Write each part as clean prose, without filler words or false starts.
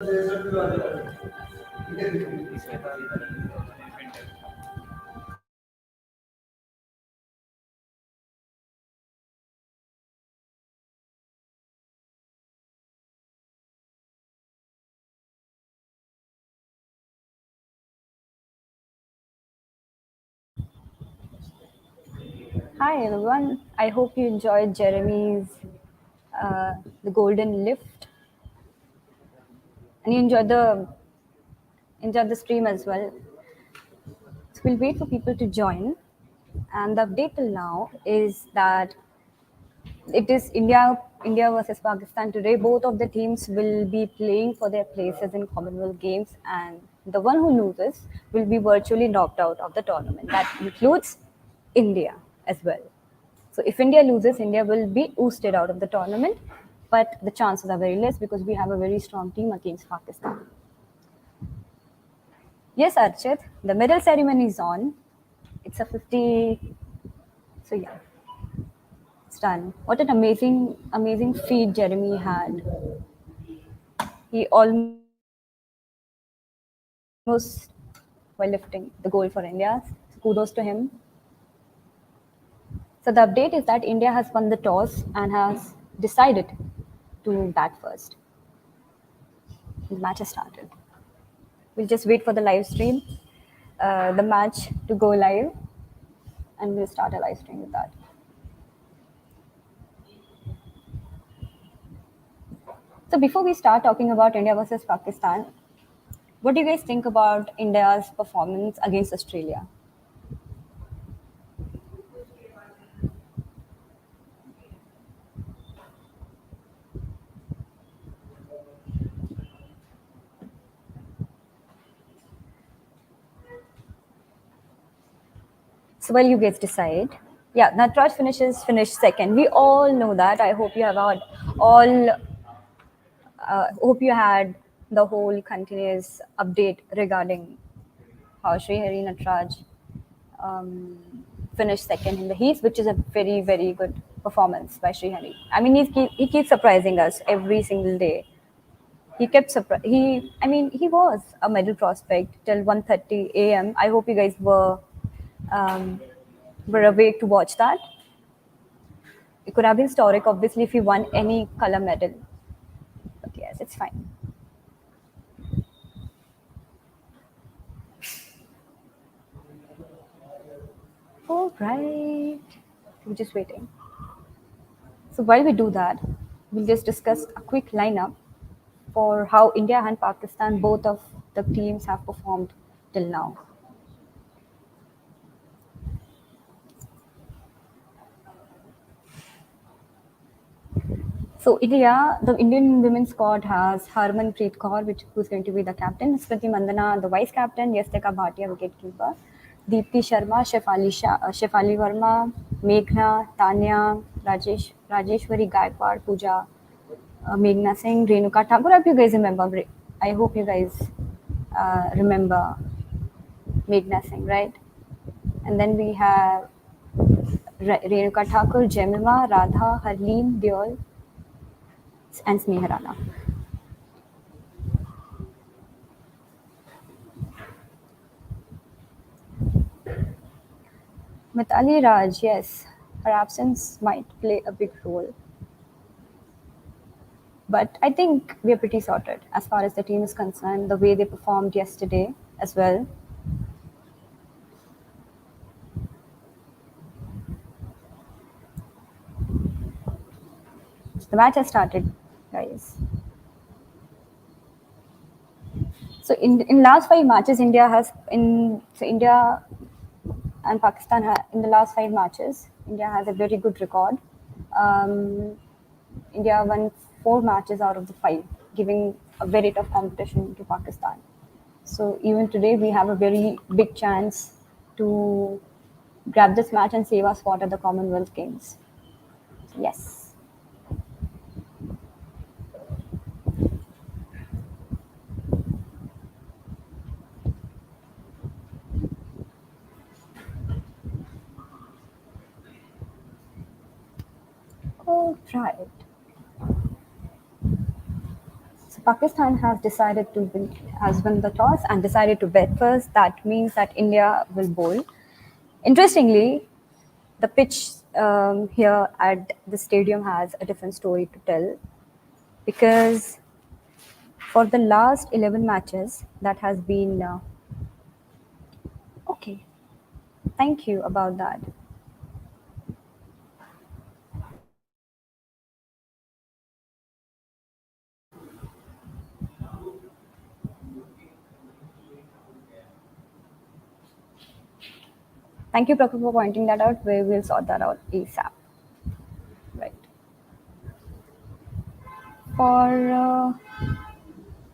Hi everyone. I hope you enjoyed Jeremy's the Golden Lift, and you enjoyed the stream as well. So we'll wait for people to join. And the update till now is that it is India versus Pakistan today. Both of the teams will be playing for their places in Commonwealth Games, and the one who loses will be virtually knocked out of the tournament. That includes India as well. So if India loses, India will be ousted out of the tournament, but the chances are very less because we have a very strong team against Pakistan. Yes, Archit, the medal ceremony is on. It's a 50. So yeah, it's done. What an amazing feat Jeremy had. He almost while lifting the goal for India. So kudos to him. So the update is that India has won the toss and has decided to bat first. The match has started. We'll just wait for the live stream, the match to go live, and we'll start a live stream with that. So before we start talking about India versus Pakistan, what do you guys think about India's performance against Australia? So while you guys decide, yeah, Natraj finished second. We all know that. I hope you have had all. Hope you had the whole continuous update regarding how Sri Hari Natraj um, finished second in the heats, which is a very good performance by Sri Hari. I mean, he keeps surprising us every single day. He was a medal prospect till 1:30 a.m. I hope you guys um, were awake to watch that. It could have been historic, obviously, if he won any color medal. But yes, it's fine. All right. We're just waiting. So while we do that, we'll just discuss a quick lineup for how India and Pakistan, both of the teams, have performed till now. So India, the Indian women's squad has Harmanpreet Kaur, who's going to be the captain, Smriti Mandana, the vice captain, Yastika Bhatia, wicketkeeper, Deepti Sharma, Shefali Verma, Meghna, Tanya, Rajeshwari Gaikwad, Pooja, Meghna Singh, Renuka Thakur. I hope you guys remember. I hope you guys remember Meghna Singh, right? And then we have Renuka Thakur, Jemima, Radha, Harleen, Deol, and Sneha. Mithali Raj, yes, her absence might play a big role. But I think we are pretty sorted as far as the team is concerned, the way they performed yesterday as well. The match has started, guys. So in last five matches, India and Pakistan in the last five matches, India has a very good record. Um, India won four matches out of the five, giving a very tough competition to Pakistan. So even today, we have a very big chance to grab this match and save our spot at the Commonwealth Games. Yes. All right. So Pakistan has won the toss and decided to bet first. That means that India will bowl. Interestingly, the pitch here at the stadium has a different story to tell because for the last 11 matches that has been okay. Thank you about that. Thank you, Prakhar, for pointing that out. We will sort that out ASAP. Right. For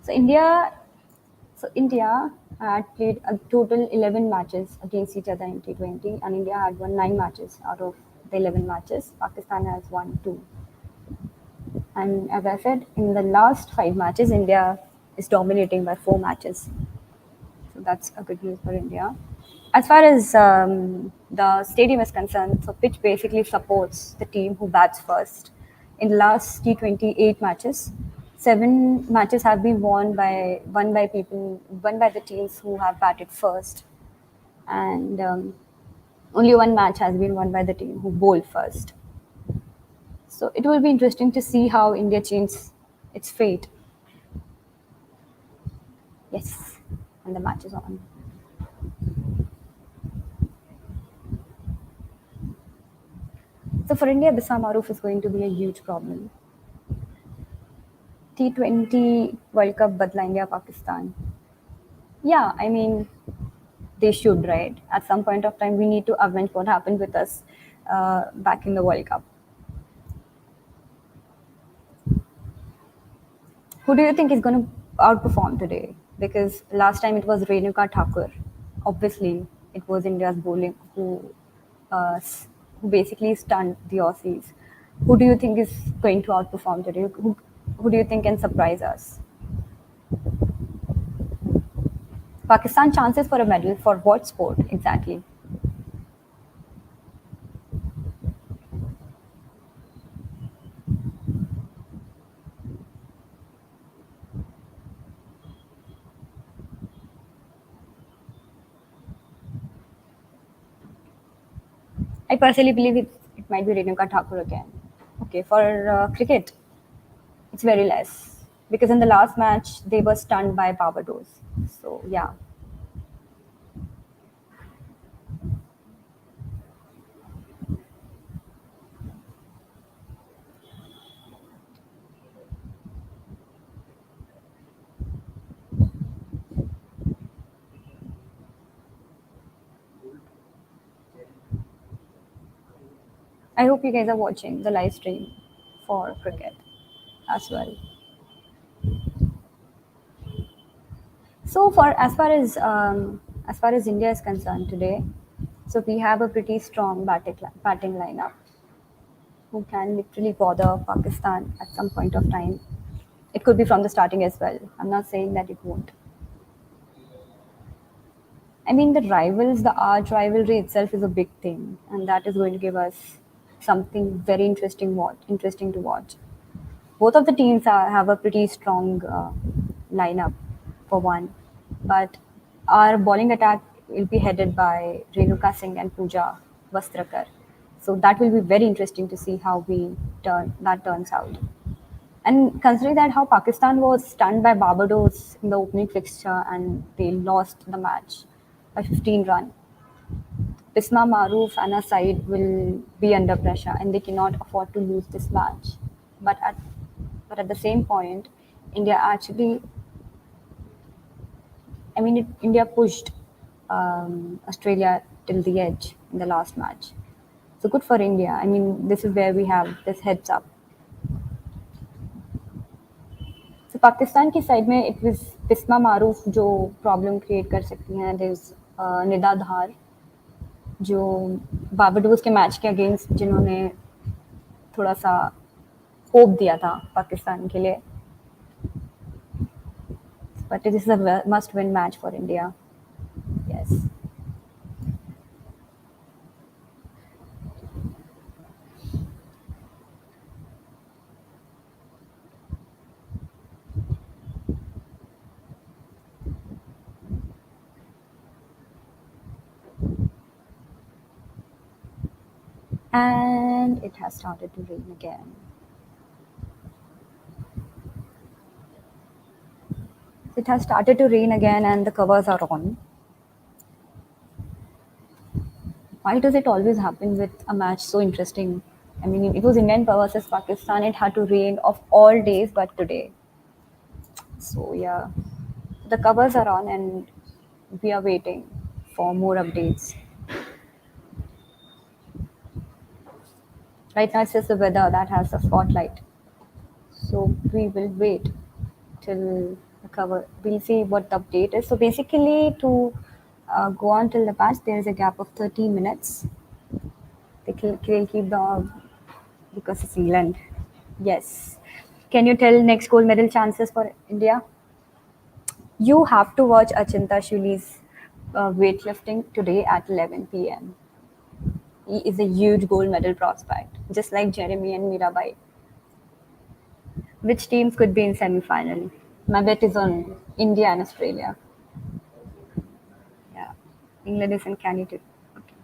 so India, India had played a total 11 matches against each other in T20, and India had won 9 matches out of the 11 matches. Pakistan has won two. And as I said, in the last 5 matches, India is dominating by 4 matches. So that's a good news for India. As far as the stadium is concerned, so pitch basically supports the team who bats first. In the last T28 matches, 7 matches have been won by the teams who have batted first, and only 1 match has been won by the team who bowled first. So it will be interesting to see how India changes its fate. Yes, and the match is on. So for India, Bisa Maroof is going to be a huge problem. T20 World Cup badla India Pakistan. Yeah, I mean they should, right? At some point of time, we need to avenge what happened with us back in the World Cup. Who do you think is going to outperform today? Because last time it was Renuka Thakur. Obviously, it was India's bowling uh, s- who basically stunned the Aussies. Who do you think is going to outperform today? Who do you think can surprise us? Pakistan chances for a medal for what sport exactly? I personally believe it might be Renuka Thakur again. Okay, for cricket, it's very less because in the last match they were stunned by Barbados. So yeah, I hope you guys are watching the live stream for cricket as well. So for as far as India is concerned today, so we have a pretty strong batting lineup who can literally bother Pakistan at some point of time. It could be from the starting as well. I'm not saying that it won't. I mean, the arch rivalry itself is a big thing, and that is going to give us something very interesting to watch. Both of the teams have a pretty strong lineup, for one, but our bowling attack will be headed by Renuka Singh and Pooja Vastrakar. So that will be very interesting to see how we turns out. And considering that how Pakistan was stunned by Barbados in the opening fixture and they lost the match by 15 runs, Bisma Maroof and her side will be under pressure and they cannot afford to lose this match. But at but at the same point, India actually, India pushed Australia till the edge in the last match. So good for India. I mean, this is where we have this heads up. तो पाकिस्तान की side में it was Bisma मारूफ जो problem create कर सकती हैं there is Nida धार जो Barbados के match के अगेंस्ट जिन्होंने थोड़ा सा होप दिया था पाकिस्तान के लिए but it is a must win match for India yes And it has started to rain again. It has started to rain again, and the covers are on. Why does it always happen with a match so interesting? I mean, it was England versus Pakistan. It had to rain of all days, but today. So yeah, the covers are on, and we are waiting for more updates. Right now, it's just the weather that has the spotlight. So we will wait till the cover. We'll see what the update is. So basically, to go on till the match, there is a gap of 30 minutes. They'll keep the because it's England. Yes. Can you tell next gold medal chances for India? You have to watch Achinta Shuli's weightlifting today at 11 p.m. He is a huge gold medal prospect, just like Jeremy and Mirabai. Which teams could be in semi-final? My bet is on India and Australia. Yeah, England is in candidate. Okay.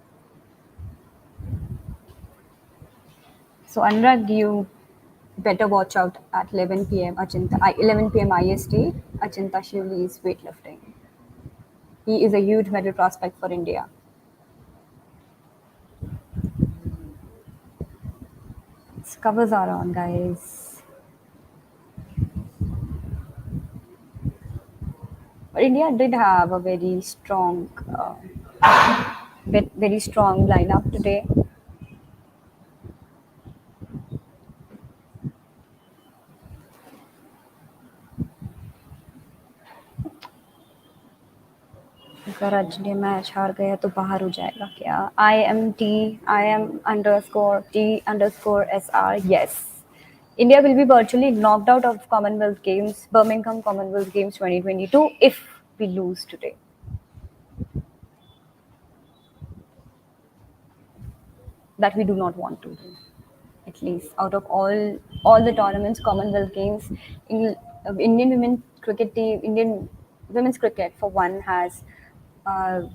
So Anurag, you better watch out at 11 p.m. 11 p.m. IST. Achinta Shivli is weightlifting. He is a huge medal prospect for India. Its covers are on, guys. But India did have a very strong lineup today. अगर आज ये match हार गया तो बाहर हो जाएगा क्या? I am T_underscore yes. India will be virtually knocked out of Commonwealth Games, Birmingham Commonwealth Games 2022 if we lose today. That we do not want to do. At least out of all the tournaments, Commonwealth Games, Indian women cricket team, Indian women's cricket for one has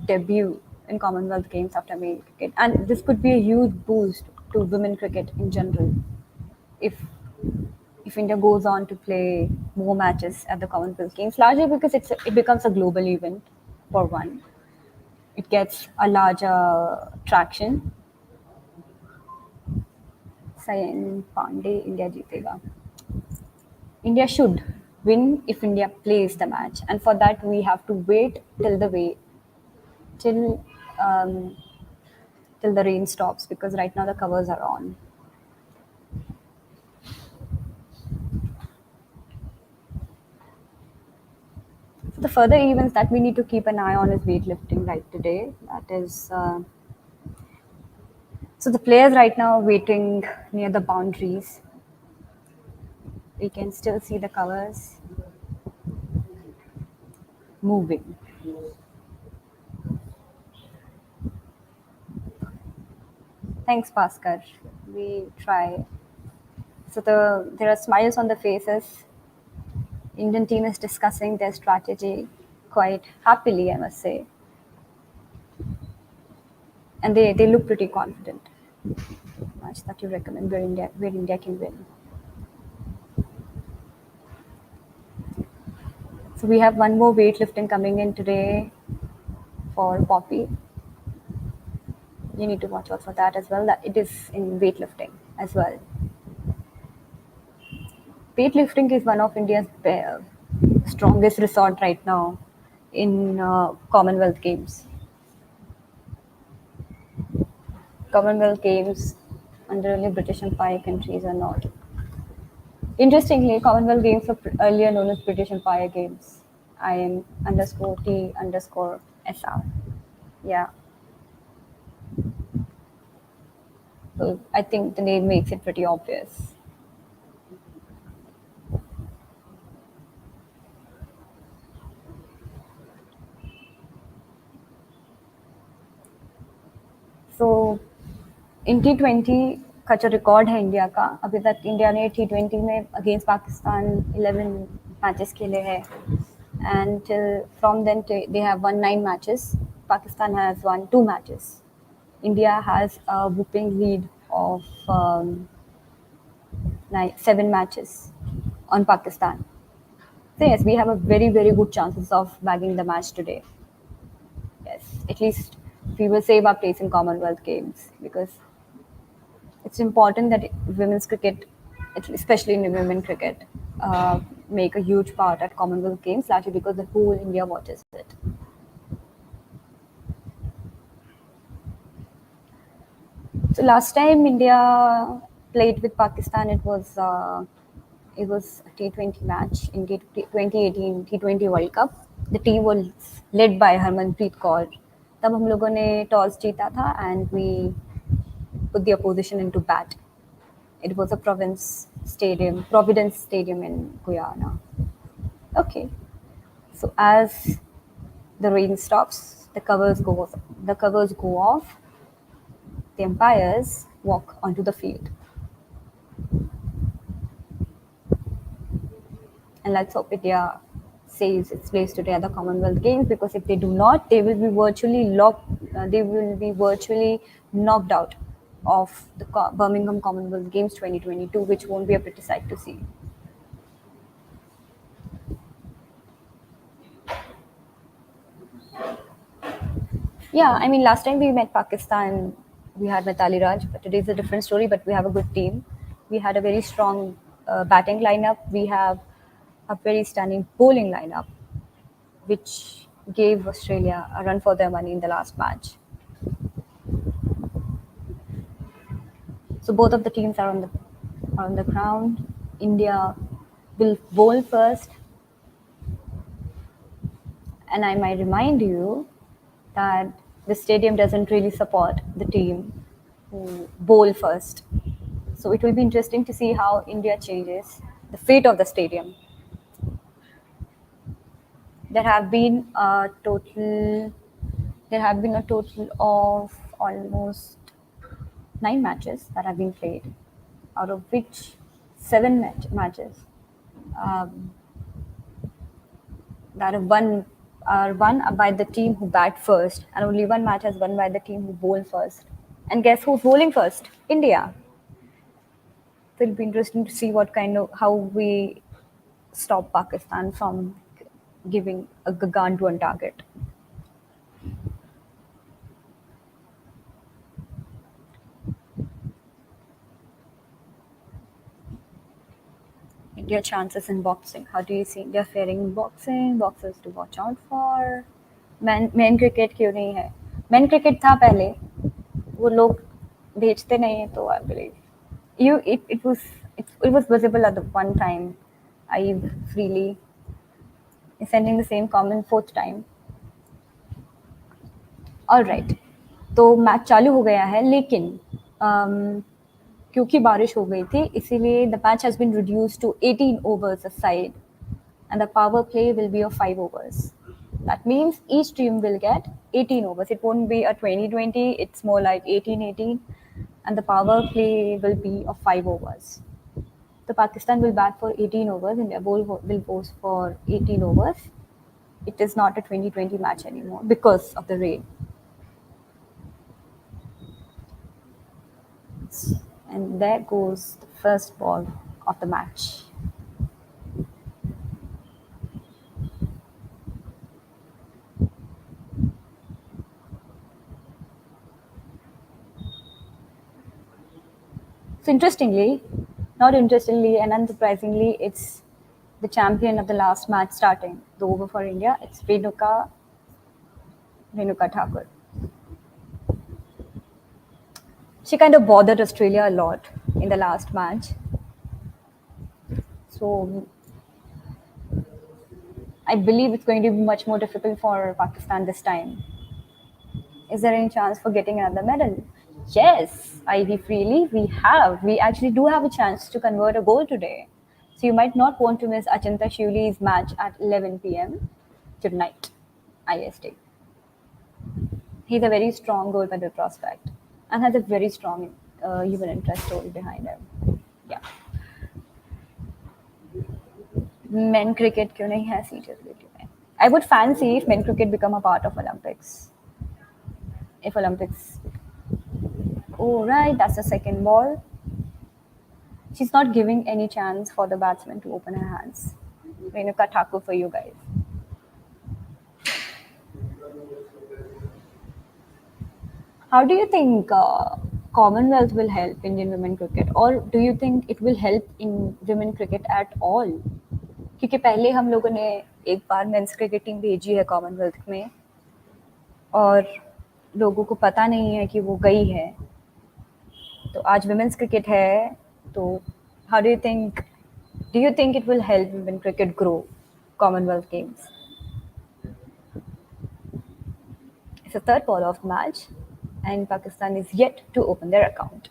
debut in Commonwealth Games after main cricket, and this could be a huge boost to women cricket in general if India goes on to play more matches at the Commonwealth Games, largely because it becomes a global event for one. It gets a larger traction. Sayan Pandey, India जीतेगा. India should win if India plays the match, and for that we have to wait till um, till the rain stops because right now the covers are on. So the further events that we need to keep an eye on is weightlifting right today. That is so the players right now are waiting near the boundaries. We can still see the covers moving. Thanks, Bhaskar. We try. So there are smiles on the faces. Indian team is discussing their strategy quite happily, I must say, and they look pretty confident. Match that you recommend where India can win. So we have one more weightlifting coming in today for Poppy. You need to watch out for that as well. That it is in weightlifting as well. Weightlifting is one of India's strongest resort right now in Commonwealth Games. Commonwealth Games under only British Empire countries are not. Interestingly, Commonwealth Games were earlier known as British Empire Games. IM_T_SR. Yeah. So I think the name makes it pretty obvious. So in T20 का जो record है India का, अभी तक India ने T20 में against Pakistan 11 matches खेले हैं, and from then they have won 9 matches. Pakistan has won 2 matches. India has a whooping lead of 7 matches on Pakistan. So yes, we have a very, very good chances of bagging the match today. Yes, at least we will save our place in Commonwealth Games because it's important that women's cricket, especially in women cricket, make a huge part at Commonwealth Games, largely because the whole India watches it. So last time India played with Pakistan, it was a T20 match in 2018 T20 World Cup. The team was led by Harmanpreet Kaur. तब हम लोगों ने toss जीता था and we put the opposition into bat. It was a Providence Stadium in Guyana. Okay, so as the rain stops, the covers go off. The umpires walk onto the field. And let's hope India saves its place today at the Commonwealth Games, because if they do not, they will be virtually knocked out of the Birmingham Commonwealth Games 2022, which won't be a pretty sight to see. Yeah, I mean, last time we met Pakistan, we had Mitali Raj, but today's a different story. But we have a good team. We had a very strong batting lineup. We have a very stunning bowling lineup, which gave Australia a run for their money in the last match. So both of the teams are on the ground. India will bowl first, and I might remind you that the stadium doesn't really support the team who bowl first. So it will be interesting to see how India changes the fate of the stadium. There have been a total of almost 9 matches that have been played, out of which 7 matches um, that are won by the team who bat first, and only one match has won by the team who bowl first. And guess who's bowling first? India. So it'll be interesting to see how we stop Pakistan from giving a gargantuan target. India chances in boxing. How do you see India faring in boxing? Boxers to watch out for. Men cricket क्यों नहीं है? Men cricket था पहले. वो लोग भेजते नहीं है तो I believe. It was visible at the one time. I freely is sending the same comment fourth time. All right. तो मैच चालू हो गया है, लेकिन क्योंकि बारिश हो गई थी, इसीलिए the match has been reduced to 18 overs a side, and the power play will be of 5 overs. That means each team will get 18 overs. It won't be a 20-20, it's more like 18-18, and the power play will be of 5 overs. So Pakistan will bat for 18 overs, India will bowl for 18 overs. It is not a 20-20 match anymore because of the rain. And there goes the first ball of the match. So not interestingly and unsurprisingly, it's the champion of the last match starting the over for India. It's Renuka Thakur. She kind of bothered Australia a lot in the last match. So I believe it's going to be much more difficult for Pakistan this time. Is there any chance for getting another medal? Yes, IV freely. We actually do have a chance to convert a goal today. So you might not want to miss Achinta Shiuli's match at 11 p.m. tonight, IST. He's a very strong goaltender prospect and has a very strong human interest story behind him. Yeah. Men cricket क्यों नहीं है seriously में? I would fancy if men cricket become a part of Olympics. If Olympics Oh, right, that's the second ball. She's not giving any chance for the batsman to open her hands. Renuka Thakur for you guys. How do you think Commonwealth will help Indian women cricket, or do you think it will help in women cricket at all? क्योंकि पहले हम लोगों ने एक बार men's cricket team भेजी है Commonwealth में और लोगों को पता नहीं है कि वो गई है, तो आज वुमेन्स क्रिकेट है, तो how do you think it will help women cricket grow Commonwealth games? It's the third ball of the match, and Pakistan is yet to open their account.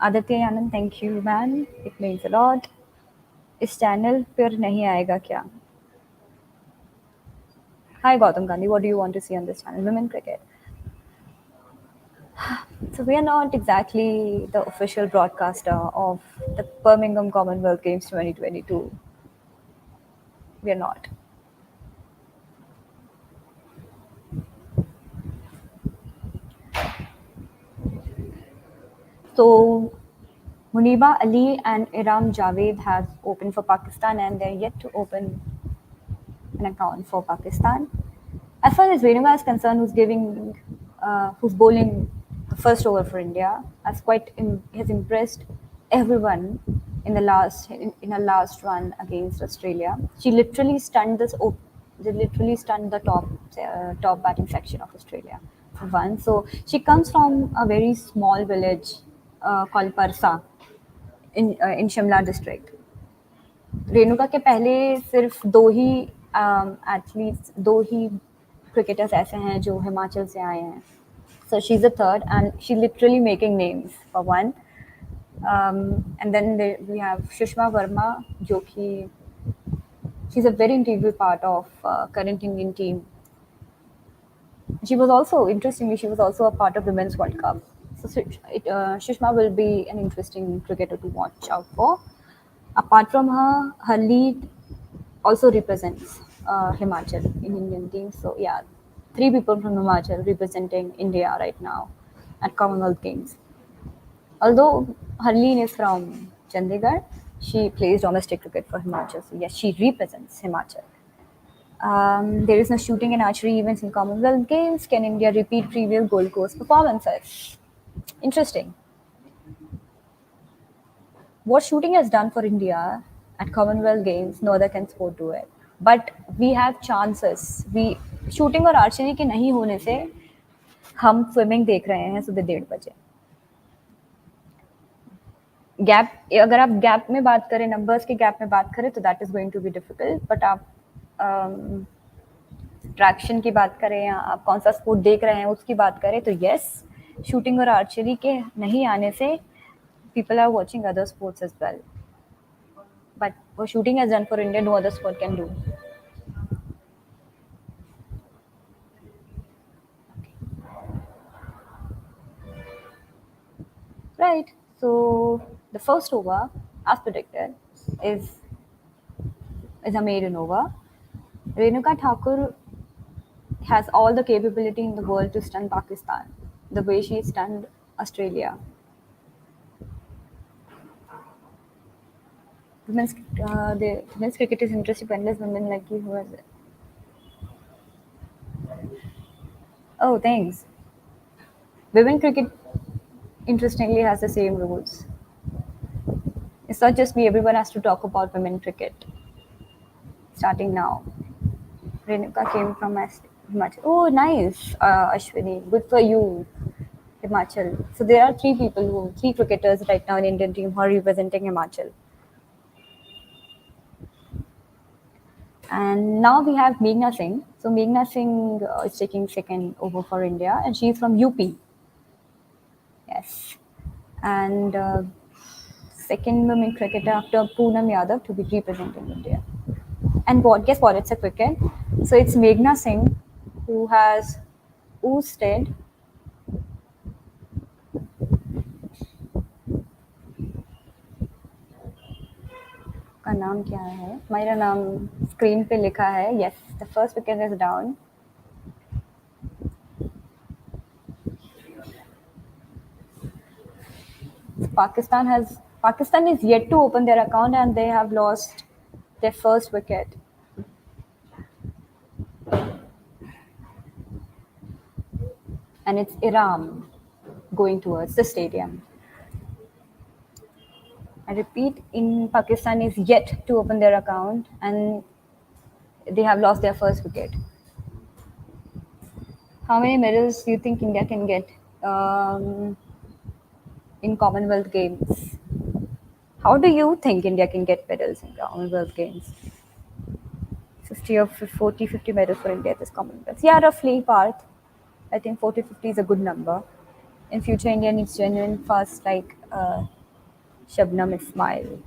Aditya Anand, thank you man, it means a lot. इस channel पर नहीं आएगा क्या? Hi Gautam Gandhi, what do you want to see on this channel? Women cricket. So we are not exactly the official broadcaster of the Birmingham Commonwealth Games 2022. We are not. So Muniba Ali and Iram Javed have opened for Pakistan and they're yet to open an account for Pakistan. As far as Renuka is concerned, who's bowling the first over for India, has impressed everyone in her last run against Australia. They literally stunned the top batting section of Australia for one. So she comes from a very small village called Parsa in Shimla district. Renuka के पहले सिर्फ दो ही cricketers ऐसे हैं जो हिमाचल से आए हैं. So she's a third and she literally making names for one. And then we have Sushma Verma, जो कि she's a very integral part of current Indian team. She was also, interestingly, she was also a part of the Women's World Cup. So Sushma will be an interesting cricketer to watch out for. Apart from her, her lead also represents Himachal in Indian team. So yeah, 3 people from Himachal representing India right now at Commonwealth Games. Although Harleen is from Chandigarh, she plays domestic cricket for Himachal. So yes, she represents Himachal. There is no shooting and archery events in Commonwealth Games. Can India repeat previous Gold Coast performances? Interesting. What shooting has done for India at Commonwealth Games, no other can sport do it. But we have chances. We shooting और archery के नहीं होने से हम swimming देख रहे हैं सुबह 1:30 बजे. गैप, अगर आप गैप में बात करें, नंबर्स के गैप में बात करें तो that is going to be difficult. But आप ट्रैक्शन की बात करें या आप कौन सा स्पोर्ट देख रहे हैं उसकी बात करें तो यस, शूटिंग और आर्चरी के नहीं आने से people are watching other sports as well. But what shooting has done for India, no other sport can do. Right. So the first over, as predicted, is a maiden over. Renuka Thakur has all the capability in the world to stun Pakistan, the way she stunned Australia. Women's cricket is interesting for endless women like you who has it. Oh, thanks. Women cricket, interestingly, has the same rules. It's not just me, everyone has to talk about women cricket. Starting now. Renuka came from Himachal. Oh, nice, Ashwini. Good for you, Himachal. So there are three cricketers right now in Indian team who are representing Himachal. And now we have Meghna Singh. So Meghna Singh is taking second over for India, and she's from UP. Yes. And second women cricketer after Poonam Yadav to be representing India. And guess what? It's a cricket. So it's Meghna Singh who has oosted का नाम क्या है? मेरा नाम screen पे लिखा है. Yes, the first wicket is down. Pakistan is yet to open their account and they have lost their first wicket. And it's Iran going towards the stadium. I repeat, in Pakistan is yet to open their account and they have lost their first wicket. How many medals do you think India can get um, in Commonwealth Games? How do you think India can get medals in Commonwealth Games? 50 or 40, 50 medals for India at this Commonwealth. Yeah, roughly part. I think 40, 50 is a good number. In future, India needs genuine fast like Shabnam Ismail.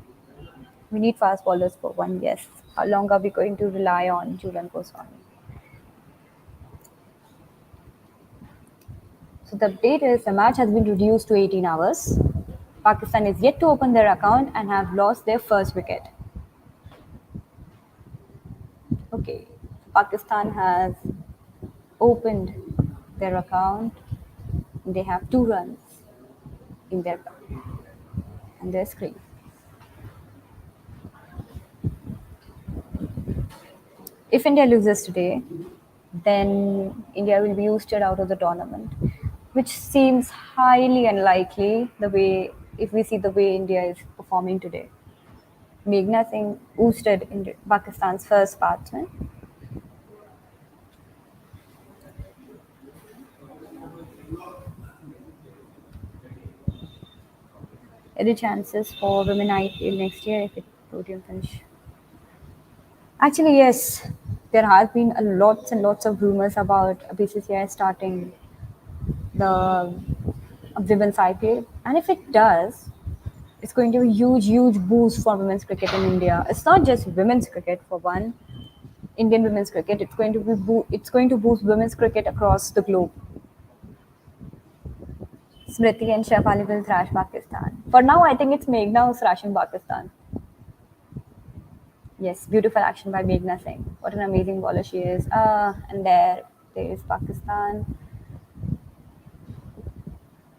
We need fast bowlers for one, yes. How long are we going to rely on Julian Goswami? So the update is the match has been reduced to 18 hours. Pakistan is yet to open their account and have lost their first wicket. Okay, Pakistan has opened their account. They have 2 runs in their screen. If India loses today, then India will be ousted out of the tournament, which seems highly unlikely the way if we see the way India is performing today. Meghna Singh ousted in Pakistan's first batsman. Any chances for women IPL next year if it podium finish? Actually, yes. There has been a lots and lots of rumors about BCCI starting the women's IPL, and if it does, it's going to be a huge, huge boost for women's cricket in India. It's not just women's cricket for one. Indian women's cricket. It's going to boost women's cricket across the globe. Smriti and Shefali will thrash Pakistan. For now, I think it's Meghna who's thrashing Pakistan. Yes, beautiful action by Meghna Singh. What an amazing bowler she is. And there is Pakistan.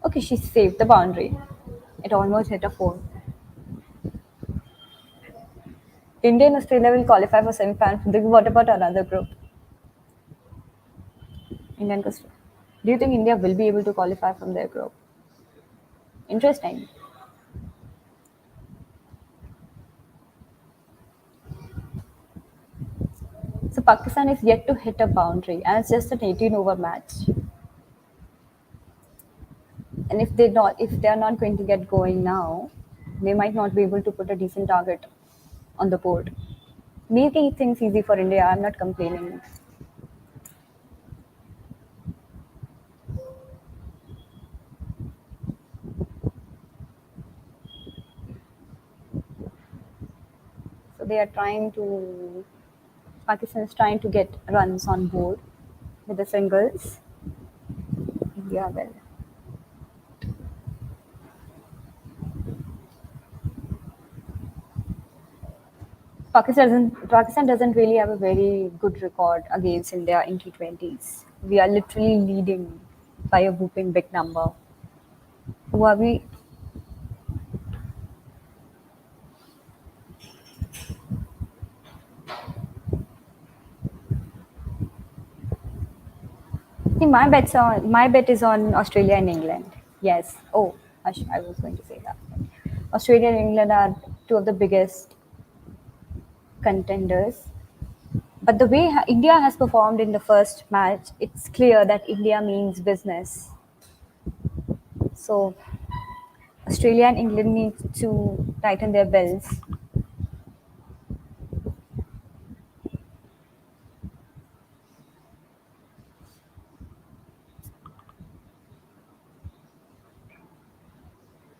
Okay, she saved the boundary. It almost hit a 4. India and Australia will qualify for semi-final. What about another group? India and Australia. Do you think India will be able to qualify from their group? Interesting. So Pakistan is yet to hit a boundary, and it's just an 18-over match. And if they are not going to get going now, they might not be able to put a decent target on the board. Making things easy for India, I'm not complaining. So they are trying to Pakistan is trying to get runs on board with the singles. India well. Pakistan doesn't really have a very good record against India in T20s. We are literally leading by a whooping big number. Who are we? See, my bet is on Australia and England. Yes. Oh, I was going to say that. Australia and England are two of the biggest contenders. But the way India has performed in the first match, it's clear that India means business. So Australia and England need to tighten their belts.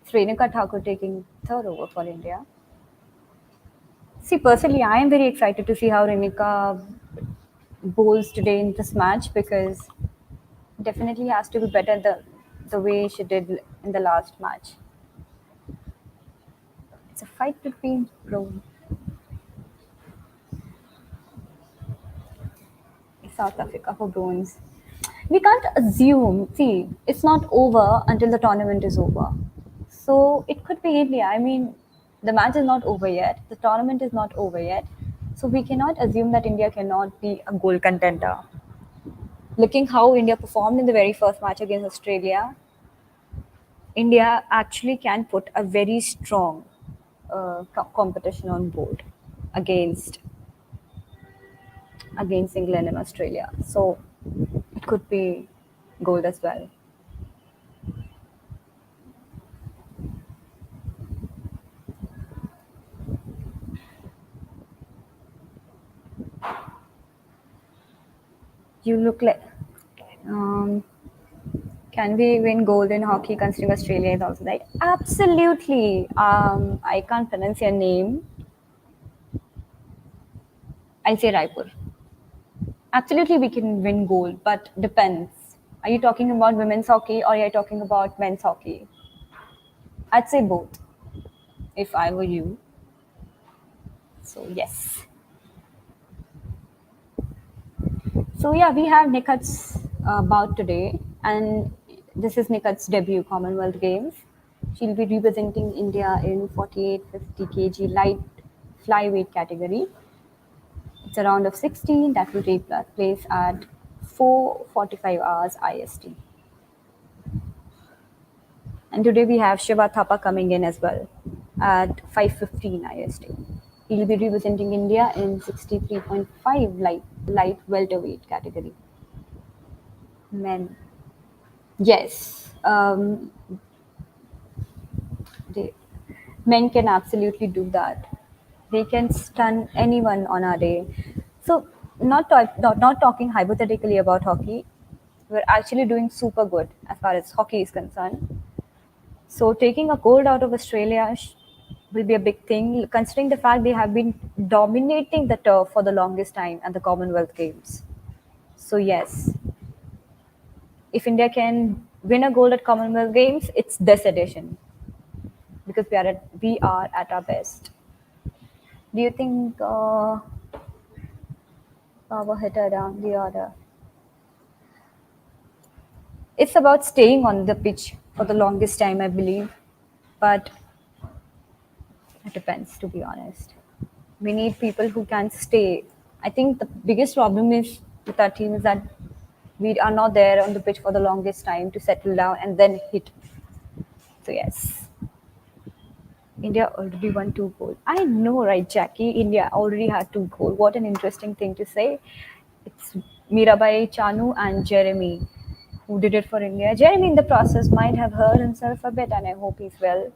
Srenika Thakur taking third over for India. See, personally, I am very excited to see how Renika bowls today in this match because definitely has to be better the way she did in the last match. It's a fight between South Africa for bronze. We can't assume. See, it's not over until the tournament is over. So it could be India. I mean, the match is not over yet. The tournament is not over yet. So we cannot assume that India cannot be a goal contender. Looking how India performed in the very first match against Australia, India actually can put a very strong competition on board against England and Australia. So it could be gold as well. You look like. Um, can we win gold in hockey considering Australia is also right? Absolutely. I can't pronounce your name. I'll say Raipur. Absolutely, we can win gold, but depends. Are you talking about women's hockey or are you talking about men's hockey? I'd say both if I were you. So, yes. So, yeah, we have Nikhat's bout today, and this is Nikhat's debut Commonwealth Games. She'll be representing India in 48 50 kg light flyweight category. It's a round of 16 that will take place at 4:45 hours IST. And today we have Shiva Thapa coming in as well at 5:15 IST. He'll be representing India in 63.5 light welterweight category. Men. Yes, they, men can absolutely do that. They can stun anyone on our day. So, not talking hypothetically about hockey, we're actually doing super good as far as hockey is concerned. So taking a gold out of Australia will be a big thing, considering the fact they have been dominating the turf for the longest time at the Commonwealth Games. So yes, if India can win a gold at Commonwealth Games, it's this edition because we are at our best. Do you think power hitter down the order? It's about staying on the pitch for the longest time, I believe, but it depends, to be honest. We need people who can stay. I think the biggest problem is with our team is that we are not there on the pitch for the longest time to settle down and then hit. So yes, India already won 2 gold. I know, right, Jackie? India already had 2 gold. What an interesting thing to say. It's Mirabai, Chanu, and Jeremy who did it for India. Jeremy, in the process, might have hurt himself a bit, and I hope he's well.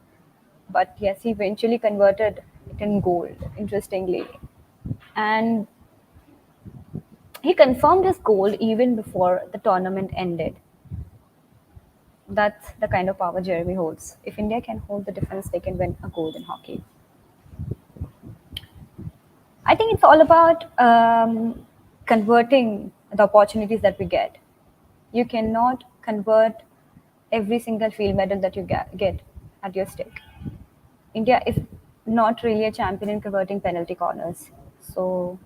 But yes, he eventually converted it in gold, interestingly. And he confirmed his goal even before the tournament ended. That's the kind of power Jeremy holds. If India can hold the defense, they can win a gold in hockey. I think it's all about converting the opportunities that we get. You cannot convert every single field medal that you get at your stake. India is not really a champion in converting penalty corners. So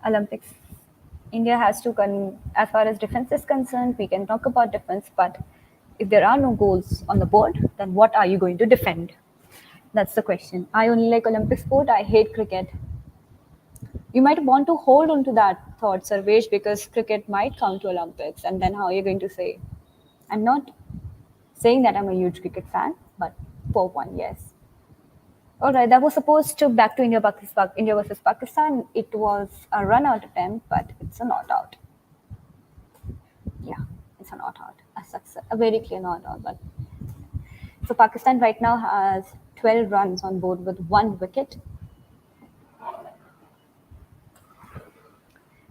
Olympics, India has to, as far as defense is concerned, we can talk about defense, but if there are no goals on the board, then what are you going to defend? That's the question. I only like Olympic sport. I hate cricket. You might want to hold on to that thought, Sarvesh, because cricket might come to Olympics, and then how are you going to say? I'm not saying that I'm a huge cricket fan, but for one, yes. All right, that was supposed to back to India, India versus Pakistan. It was a run-out attempt, but it's a not out. Yeah, it's a not out. A success, a very clear not out. But so Pakistan right now has 12 runs on board with 1 wicket.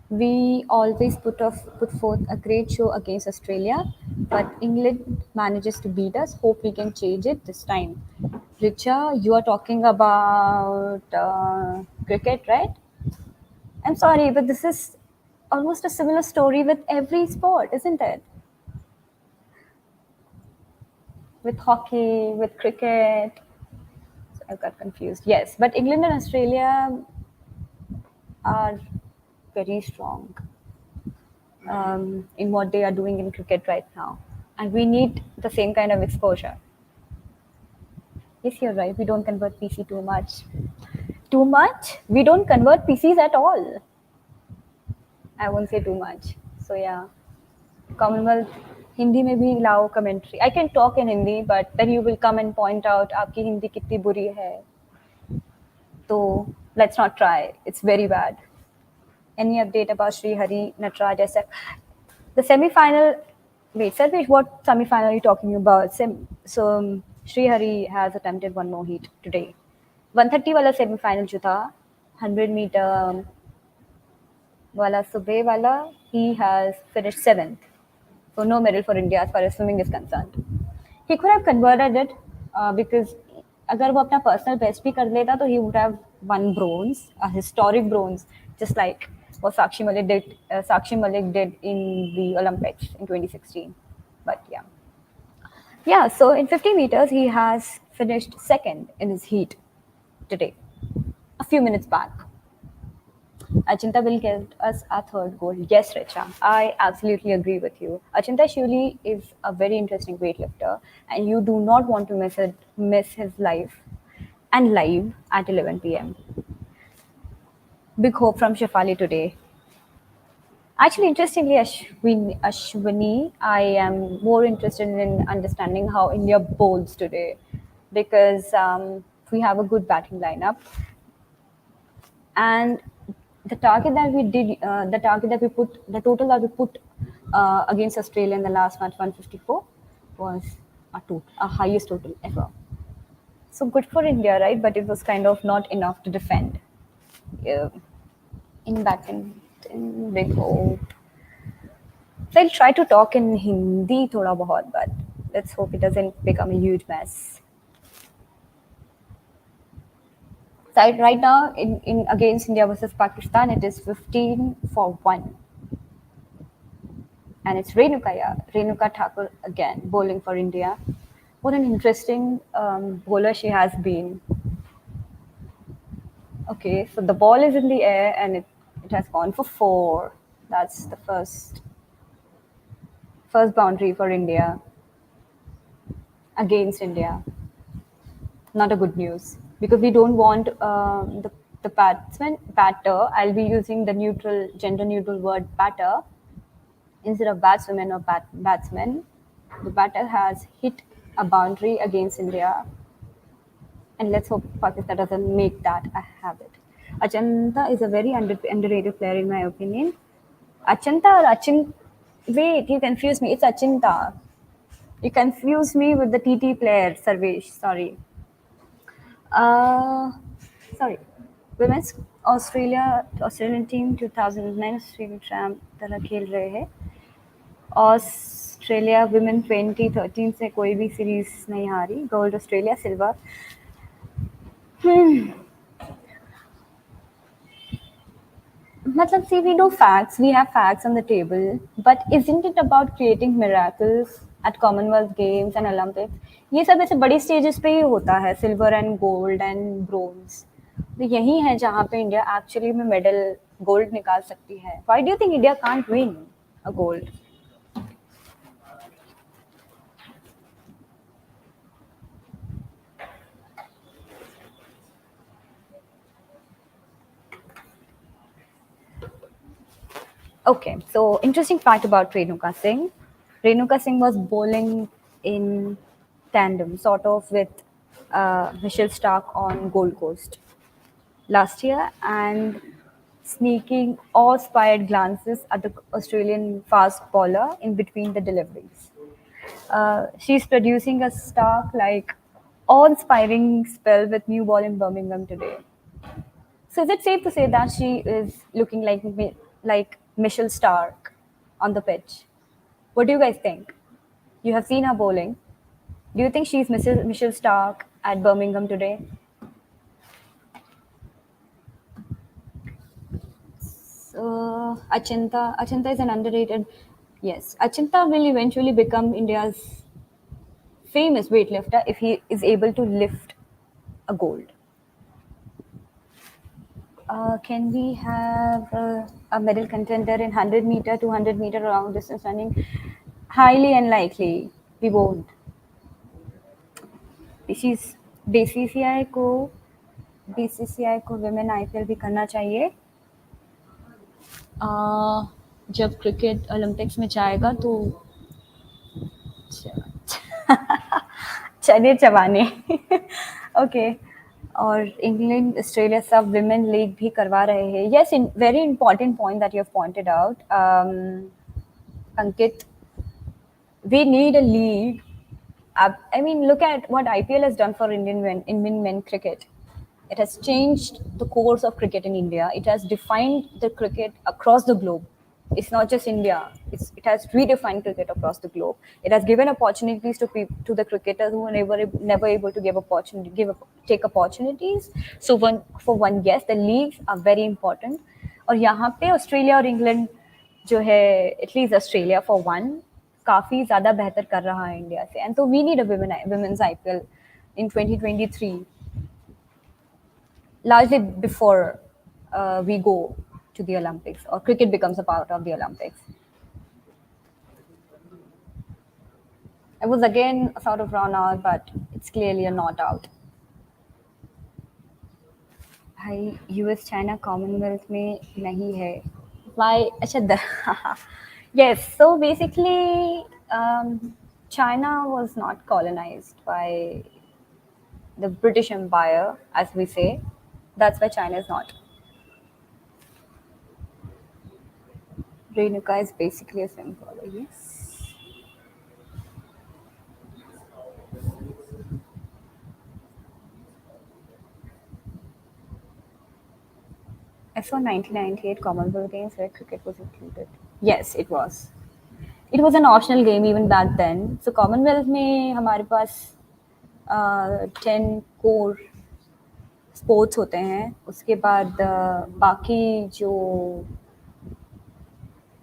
We always put forth a great show against Australia, but England manages to beat us. Hope we can change it this time. Richa, you are talking about cricket, right? I'm sorry, but this is almost a similar story with every sport, isn't it? With hockey, with cricket. So I got confused. Yes, but England and Australia are very strong in what they are doing in cricket right now. And we need the same kind of exposure. Yes, you're right. We don't convert PC too much. Too much? We don't convert PCs at all. I won't say too much. So yeah, Commonwealth Hindi में भी लाओ commentary. I can talk in Hindi, but then you will come and point out आपकी हिंदी कितनी बुरी है. So let's not try. It's very bad. Any update about Sri Hari Natraj SF? The semi-final. Wait, Sarvesh, what semi-final are you talking about? Sri Hari has attempted one more heat today. 130 वाला semi-final जो था, 100 meter wala Subhe wala, he has finished seventh. So no medal for India as far as swimming is concerned. He could have converted it because अगर वो अपना personal best भी कर लेता तो he would have won bronze, a historic bronze, just like what Sakshi Malik did in the Olympics in 2016. But yeah. So in 50 meters he has finished second in his heat today, a few minutes back. Achinta will get us a third goal. Yes, Richa, I absolutely agree with you. Achinta Shuli is a very interesting weightlifter, and you do not want to miss his life and live at 11 p.m. Big hope from Shefali today. Actually, interestingly, Ashwini, I am more interested in understanding how India bowls today because we have a good batting lineup. And the target that we did, the target that we put, the total that we put against Australia in the last match, 154, was a highest total ever. So good for India, right? But it was kind of not enough to defend. Yeah. In badminton, big hope. So I'll try to talk in Hindi thoda bahut, but let's hope it doesn't become a huge mess. So right now, in against India versus Pakistan, it is 15-1. And it's Renuka Thakur again, bowling for India. What an interesting bowler she has been. Okay, so the ball is in the air and it has gone for 4. That's the first boundary for India against India. Not a good news because we don't want the batter. I'll be using the gender neutral word batter instead of batswoman or batsman. The batter has hit a boundary against India, and let's hope Pakistan doesn't make that a habit. Achanta is a very underrated player in my opinion. Achanta or Achin? Wait, you confused me. It's Achinta. You confused me with the TT player, Sarvesh. Sorry. Uh, sorry. Women's Australian team 2009 Australian champ तरह खेल रहे हैं. Australia women 2013 से कोई भी series नहीं हारी. Gold Australia, silver. मतलब, see, we have facts on the table, but isn't it about creating miracles at Commonwealth Games and Olympics? ये सब ऐसे बड़ी स्टेजेस पे ही होता है, silver and gold and bronze. तो यही है जहाँ पे इंडिया एक्चुअली में मेडल गोल्ड निकाल सकती है. Why do you think India can't win a gold? Okay, so interesting fact about Renuka Singh. Renuka Singh was bowling in tandem, sort of with Michelle Stark on Gold Coast last year, and sneaking awe-inspired glances at the Australian fast bowler in between the deliveries. She's producing a Stark-like awe-inspiring spell with new ball in Birmingham today. So is it safe to say that she is looking like Michelle Stark on the pitch? What do you guys think? You have seen her bowling. Do you think she's Michelle Stark at Birmingham today? So Achinta is an underrated. Yes, Achinta will eventually become India's famous weightlifter if he is able to lift a gold. Can we have a medal contender in 100 meter, 200 meter long distance running? Highly unlikely. We won't. She's BCCI को BCCI को women IPL भी करना चाहिए। जब cricket Olympics में जाएगा तो चने चबाने ओके। और इंग्लैंड ऑस्ट्रेलिया सब विमेन लीग भी करवा रहे हैं। Yes, in very important point that you have pointed out, Ankit. We need a league. I mean, look at what IPL has done for Indian men cricket. It has changed the course of cricket in India. It has defined the cricket across the globe. It's not just India. It has redefined cricket across the globe. It has given opportunities to the cricketers who were never able to take opportunities. So for one, yes, the leagues are very important. और यहाँ पे Australia और England जो है, at least Australia for one, काफ़ी ज़्यादा बेहतर कर रहा है इंडिया से। एंड तो we need a women's IPL in 2023, largely before we go to the Olympics or cricket becomes a part of the Olympics. I was again sort of run out, but it's clearly a not out. भाई US China Commonwealth में नहीं है। Why? अच्छा yes, so basically China was not colonized by the British Empire, as we say. That's why China is not. Renuka is basically a symbol, yes. I saw 1998 Commonwealth Games where cricket was included. Yes, it was. It was an optional game even back then. So Commonwealth में हमारे पास 10 core sports होते हैं। उसके बाद बाकी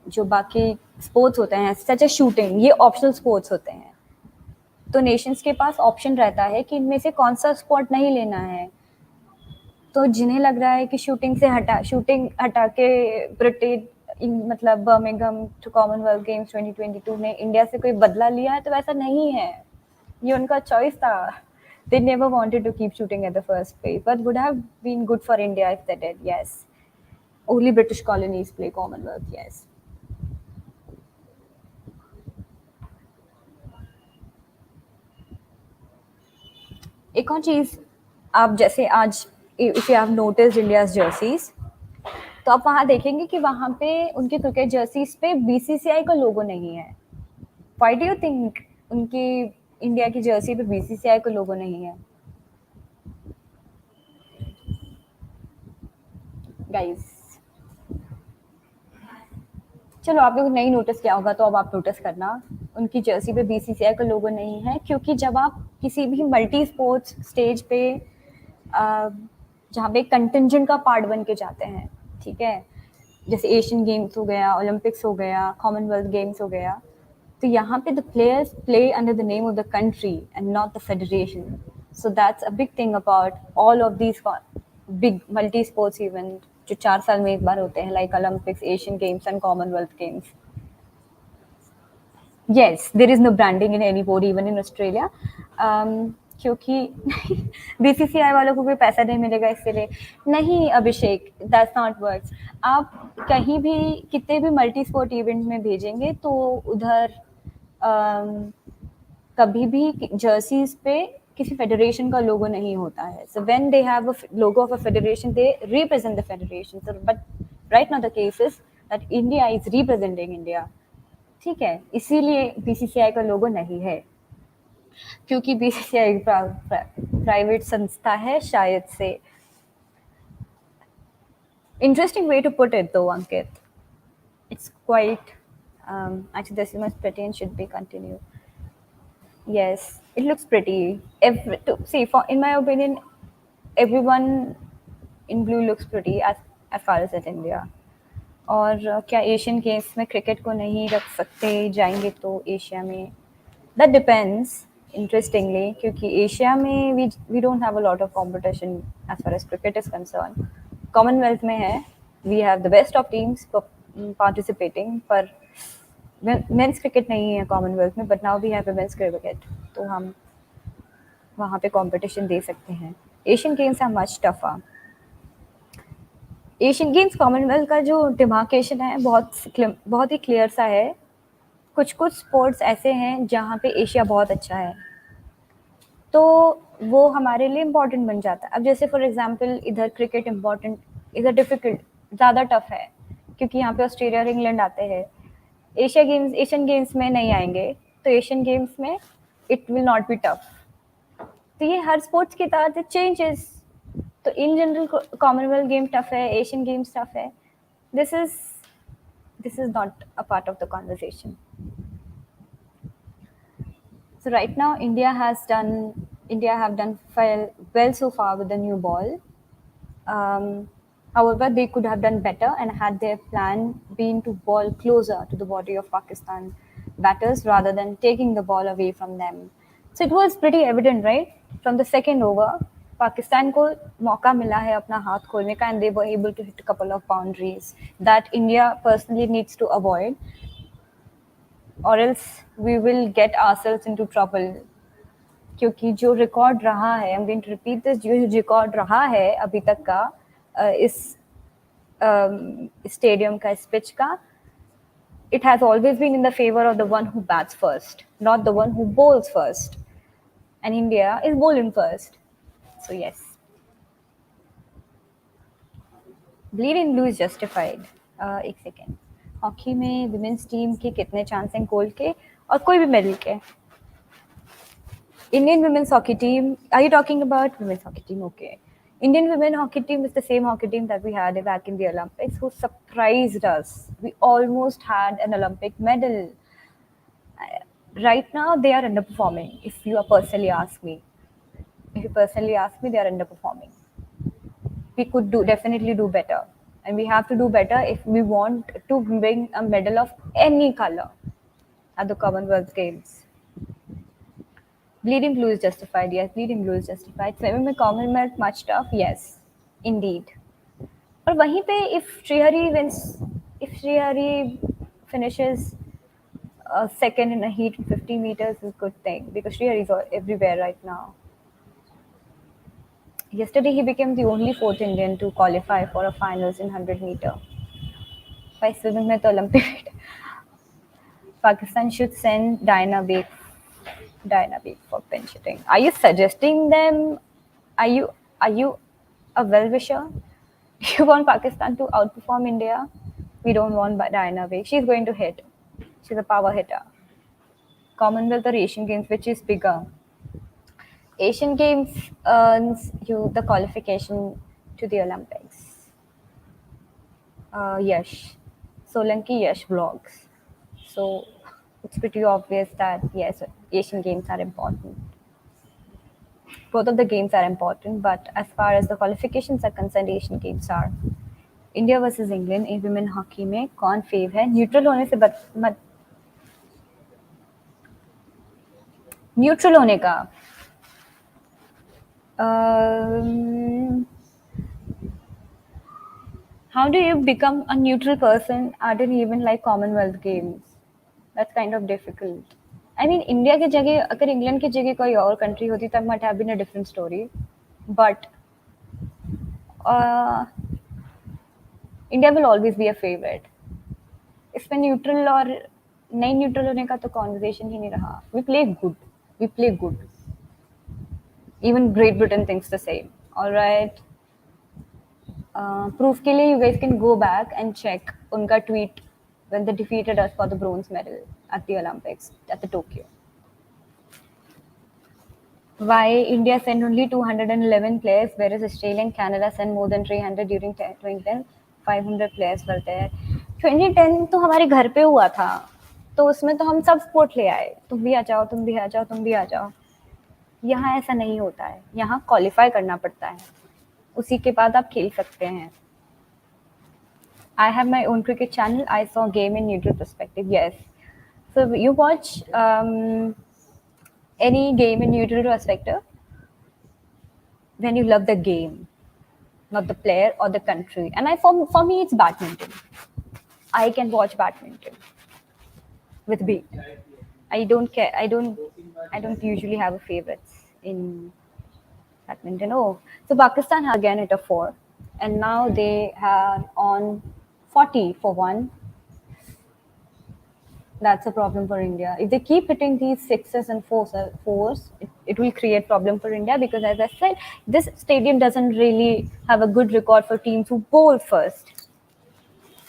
जो बाकी sports होते हैं सच ए शूटिंग, ये ऑप्शनल स्पोर्ट्स होते हैं। तो नेशंस के पास ऑप्शन रहता है कि इनमें से कौन सा स्पोर्ट नहीं लेना है। तो जिन्हें लग रहा है कि शूटिंग हटा के ब्रिटेन मतलब बर्मिंघम टू कॉमनवेल्थ गेम्स 2022 में इंडिया से कोई बदला लिया है, तो वैसा नहीं है। ये उनका चॉइस था। They never wanted to keep shooting at the first place, but would have been good for India if they did. Yes, only British colonies play Commonwealth. Yes. एक और चीज़, आप जैसे आज if you have noticed India's jerseys, तो आप वहाँ देखेंगे कि वहाँ पे उनके क्रिकेट जर्सीज पे बीसीसीआई का लोगो नहीं है। व्हाई डू यू थिंक उनकी इंडिया की जर्सी पे बीसीसीआई का लोगो नहीं है? गाइस, चलो आप लोग नहीं नोटिस किया होगा तो अब आप नोटिस करना, उनकी जर्सी पे बीसीसीआई का लोगो नहीं है। क्योंकि जब आप किसी भी मल्टी स्पोर्ट्स स्टेज पे जहाँ पे कंटिंजेंट का पार्ट बन के जाते हैं, ठीक है, जैसे एशियन गेम्स हो गया, ओलंपिक्स हो गया, कॉमनवेल्थ गेम्स हो गया, तो यहाँ पे the players play under the name of the country and not the federation. So that's a big thing about all of these big multi sports event जो 4 साल में एक बार होते हैं, like Olympics, Asian games and Commonwealth games. Yes, there is no branding in any board, even in Australia. क्योंकि BCCI वालों को कोई पैसा नहीं मिलेगा इसलिए नहीं। अभिषेक, दैट्स नॉट वर्क्स। आप कहीं भी कितने भी मल्टी स्पोर्ट इवेंट में भेजेंगे तो उधर कभी भी जर्सीज पे किसी फेडरेशन का लोगो नहीं होता है। So when they have a logo of a federation, they represent the federation. So but right now the case is that India is representing India, ठीक है, इसीलिए बीसीसीआई का लोगो नहीं है। क्योंकि बीसीसीआई प्राइवेट संस्था है शायद से। Interesting way to put it though, Ankit. It's quite actually this is pretty and should be continued. Yes, it looks pretty. See, in my opinion, everyone in blue looks pretty as far as in India. और क्या Asian games में cricket को नहीं रख सकते जाएंगे तो Asia में? दैट डिपेंड्स इंटरेस्टिंगली, क्योंकि एशिया में we don't have a lot of competition as far as cricket is concern. Commonwealth में है, we have the best of teams participating, पर मेंस क्रिकेट नहीं है कॉमनवेल्थ में, but now we have women's cricket. तो हम वहाँ पे कंपटीशन दे सकते हैं. Asian Games are much tougher. Asian Games Commonwealth का जो डिमार्केशन है बहुत ही क्लियर सा है. कुछ कुछ स्पोर्ट्स ऐसे हैं जहाँ पे एशिया बहुत अच्छा है, तो वो हमारे लिए इम्पोर्टेंट बन जाता है. अब जैसे फॉर एग्जांपल इधर क्रिकेट इम्पोर्टेंट, इधर डिफिकल्ट, ज़्यादा टफ है, क्योंकि यहाँ पे ऑस्ट्रेलिया और इंग्लैंड आते हैं. एशियन गेम्स में नहीं आएंगे, तो एशियन गेम्स में it will not be tough. तो ये हर स्पोर्ट्स के तहत चेंजेस. तो in general Commonwealth game tough है, एशियन गेम्स टफ है. This is this is not a part of the conversation. So right now, India have done well so far with the new ball. However, they could have done better, and had their plan been to ball closer to the body of Pakistan batters rather than taking the ball away from them. So it was pretty evident, right? From the second over, Pakistan को मौका मिला है अपना हाथ खोलने का, and they were able to hit a couple of boundaries that India personally needs to avoid, or else we will get ourselves into trouble. क्योंकि जो रिकॉर्ड रहा है, I am going to repeat this, जो record रहा है अभी तक का इस स्टेडियम का, इस पिच का, it has always been in the favor of the one who bats first, not the one who bowls first. And India is bowling first. So yes. Bleeding blue is justified. एक second. Hockey में women's team के कितने chance हैं gold के और कोई भी medal के? Indian women's hockey team. Are you talking about women's hockey team? Okay. Indian women hockey team is the same hockey team that we had back in the Olympics, who surprised us. We almost had an Olympic medal. Right now, they are underperforming. If you personally ask me, they are underperforming. We could definitely do better, and we have to do better if we want to bring a medal of any color at the Commonwealth Games. Bleeding blue is justified. Yes, bleeding blue is justified. Swimming में Commonwealth much tough. Yes, indeed. और वहीं पे if Shrihari finishes second in a heat in 50 meters is a good thing, because Shrihari is everywhere right now. Yesterday he became the only fourth Indian to qualify for a finals in 100 meter. By swimming में तो Olympic. Pakistan should send Diana Baig for pinch hitting. Are you suggesting them? Are you a well-wisher? Do you want Pakistan to outperform India? We don't want Diana Baig. She's going to hit. She's a power hitter. Commonwealth or Asian Games, which is bigger? Asian Games earns you the qualification to the Olympics. Yash. Solanki Yash vlogs. So it's pretty obvious that yes, Asian Games are important. Both of the games are important, but as far as the qualifications are concerned, Asian Games are. India versus England in women hockey में कौन few है? Neutral होने से मत neutral होने का. How do you become a neutral person at an event like Commonwealth Games? That's kind of difficult. I mean, India की जगह अगर इंग्लैंड की जगह कोई और कंट्री होती तब might have been a different story. But India will always be a favorite. इसमें न्यूट्रल और नहीं न्यूट्रल होने का तो कॉन्वर्सेशन ही नहीं रहा. We play good. Even Great Britain thinks the same. All right. Proof के लिए you guys can go back and check उनका tweet when they defeated us for the bronze medal at the Olympics, at the Tokyo. Why India sent only 211 players, whereas Australia and Canada sent more than 300 during 2010? 500 players were there. 2010 तो हमारे घर पे हुआ था, तो उसमें तो हम सब स्पोर्ट ले आए. तुम भी आ जाओ, तुम भी आ जाओ, तुम भी आ जाओ. यहाँ ऐसा नहीं होता है. यहाँ क्वालिफाई करना पड़ता है, उसी के बाद आप खेल सकते हैं. I have my own cricket channel. I saw game in neutral perspective. Yes. So you watch any game in neutral perspective when you love the game, not the player or the country. And for me, it's badminton. I can watch badminton with beat. I don't care. I don't usually have a favorites. in badminton. Oh, so Pakistan has again hit a four, and now they are on 40 for one. That's a problem for India. If they keep hitting these sixes and fours, it will create problem for India because, as I said, this stadium doesn't really have a good record for teams who bowl first.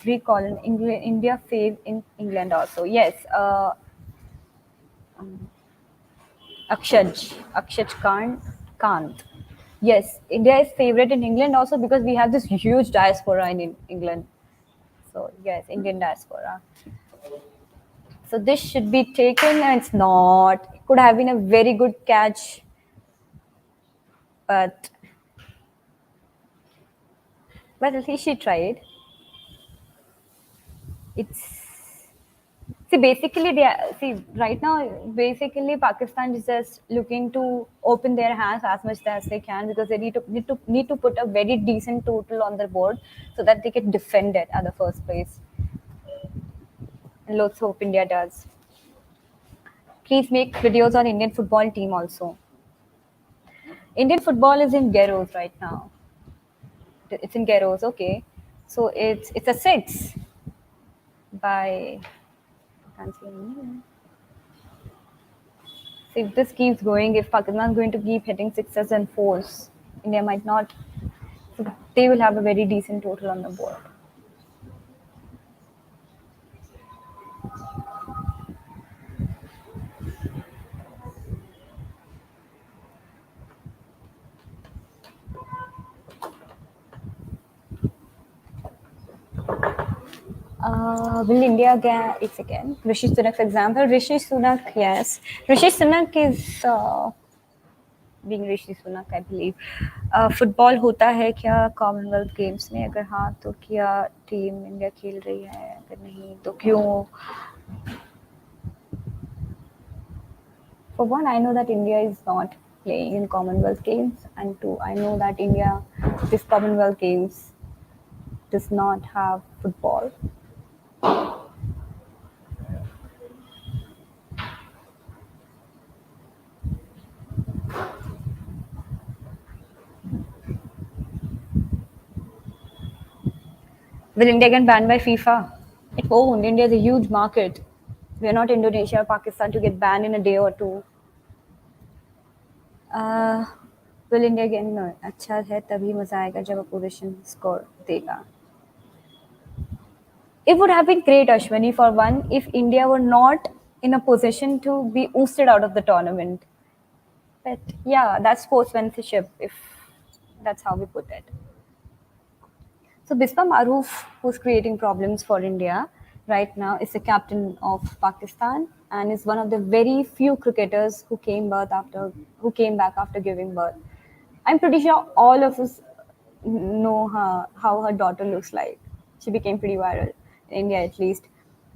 Recall in England, India fave in England also. Yes, Akshaj Kant. Yes, India is favorite in England also because we have this huge diaspora in England. So yes, Indian diaspora. So this should be taken, and it's not. It could have been a very good catch, but at least she tried. It's basically see right now. Basically, Pakistan is just looking to open their hands as much as they can because they need to put a very decent total on the board so that they can defend it at the first place. And let's hope India does. Please make videos on Indian football team also. Indian football is in Garros right now. It's in Garros, okay. So it's a six by can't see any. So if this keeps going, if Pakistan is going to keep hitting sixes and fours, India might not. So they will have a very decent total on the board. Will India get it's again Rishi Sunak, for example? Rishi Sunak, yes. Rishi Sunak is being Rishi Sunak, I believe. Football होता है क्या Commonwealth games में? अगर हाँ तो क्या team India खेल रही है? अगर नहीं तो क्यों? For one, I know that India is not playing in Commonwealth Games, and two, I know that India, this Commonwealth Games, does not have football. Will India get banned by FIFA? It won't. India is a huge market. We are not Indonesia or Pakistan to get banned in a day or two. Uh, will India get no? अच्छा है तभी मजा आएगा जब opposition score देगा. It would have been great, Ashwini, for one, if India were not in a position to be ousted out of the tournament. But yeah, that's sportsmanship, if that's how we put it. So Biswa Maroof, who's creating problems for India right now, is the captain of Pakistan and is one of the very few cricketers who came back after giving birth. I'm pretty sure all of us know how her daughter looks like. She became pretty viral in India, at least.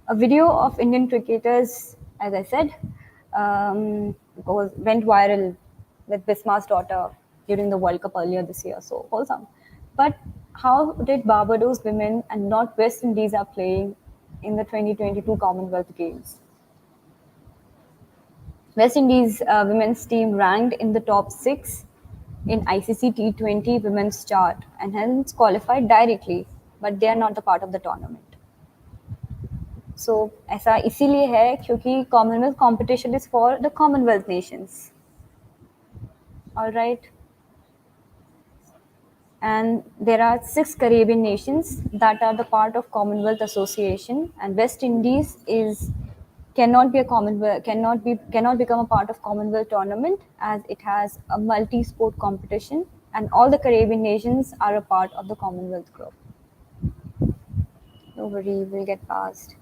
A video of Indian cricketers, as I said, went viral with Bismar's daughter during the World Cup earlier this year. So wholesome. But how did Barbados women and not West Indies are playing in the 2022 Commonwealth Games? West Indies women's team ranked in the top six in ICC T20 women's chart and hence qualified directly, but they are not the part of the tournament. So ऐसा इसीलिए है क्योंकि Commonwealth competition is for the Commonwealth nations. All right. And there are 6 Caribbean nations that are the part of Commonwealth Association, and West Indies cannot become a part of Commonwealth tournament as it has a multi-sport competition, and all the Caribbean nations are a part of the Commonwealth group. No worry, we'll get past.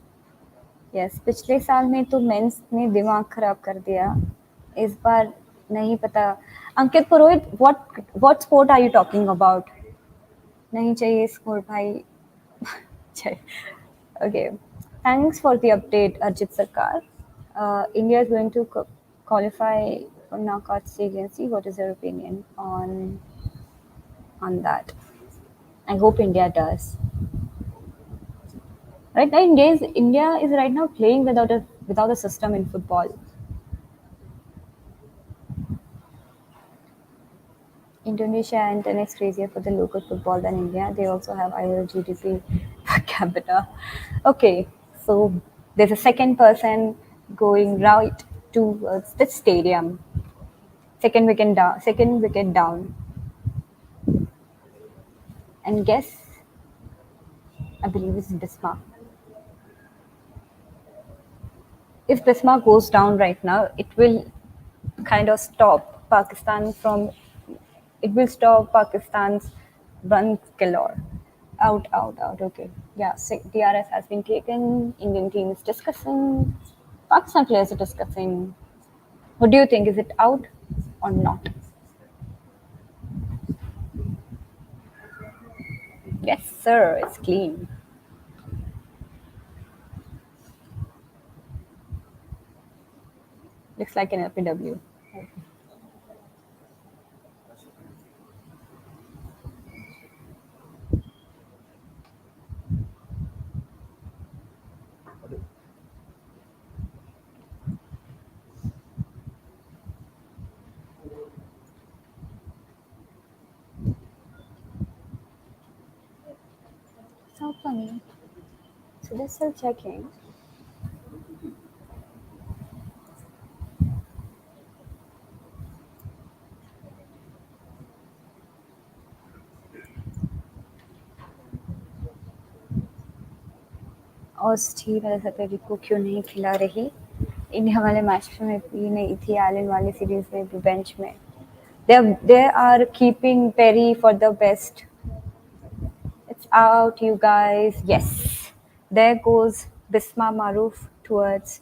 Yes, पिछले साल में तो mains ने दिमाग खराब कर दिया. इस बार नहीं पता. अंकित पुरोहित, what sport are you talking about? नहीं चाहिए स्कोर भाई. Okay. Thanks for the update, Arjit Sarkar. India is going to qualify for knockouts agency. What is your opinion on that? I hope India does. Right now, India is right now playing without a system in football. Indonesia and 10x crazier for the local football than India. They also have higher GDP per capita. Okay, so there's a second person going right towards the stadium. Second wicket down. Second wicket down. And guess, I believe it's Bismarck. If Bismarck goes down right now, it will kind of stop Pakistan from. It will stop Pakistan's run galore. Out, out, out. Okay. Yeah, DRS has been taken. Indian team is discussing. Pakistan players are discussing. What do you think? Is it out or not? Yes, sir. It's clean. Looks like an LPW. So funny. So they're still checking. और Steve Elizabeth को क्यों नहीं खिला रही India वाले match में भी नहीं थी आयरलैंड वाली सीरीज में भी बेंच में they are keeping Perry for the best. It's out, you guys. Yes, there goes Bisma Maruf towards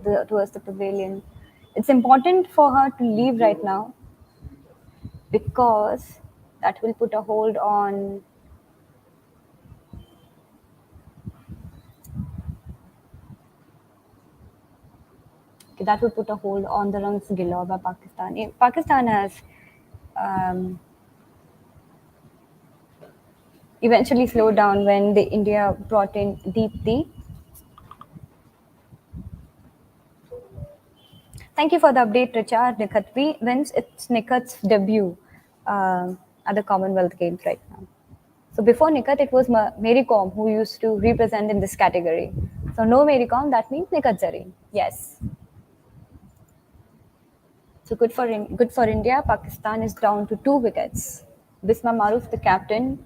the pavilion. It's important for her to leave right now because that will put a hold on. That will put a hold on the runs galore by Pakistan. Pakistan has um, eventually slowed down when the India brought in Deepti. Thank you for the update, Richard. Nikhat wins its Nikhat's debut at the Commonwealth Games right now. So before Nikhat, it was Mary Kom who used to represent in this category. So no Mary Kom, that means Nikhat Zareen. Yes. So good for India. Pakistan is down to 2 wickets. Bisma Maruf, the captain,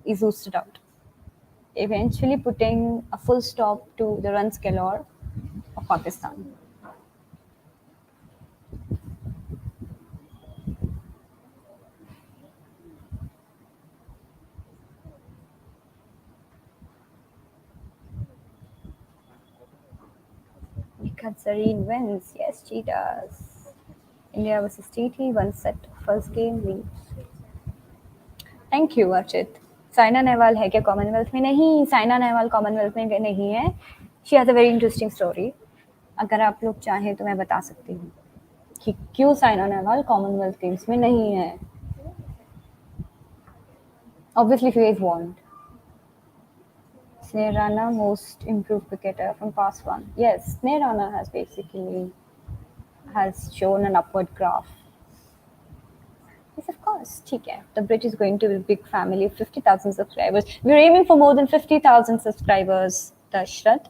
is boosted out, eventually putting a full stop to the runs galore of Pakistan. Nikhat Zareen wins. Yes, she does. India versus TT, one set, first game lead. Thank you Archit Saina Nehwal है क्या Commonwealth में नहीं Saina Nehwal Commonwealth में नहीं है she has a very interesting story अगर आप लोग चाहें तो मैं बता सकती हूँ कि क्यों साइना नेहवाल कॉमनवेल्थ गेम्स में नहीं है obviously she is want Sneh Rana most improved cricketer from past one. Yes, Sneh Rana has shown an upward graph. Yes, of course. ठीक है. The Brit is going to be a big family of 50,000 subscribers. We're aiming for more than 50,000 subscribers, Dashrat.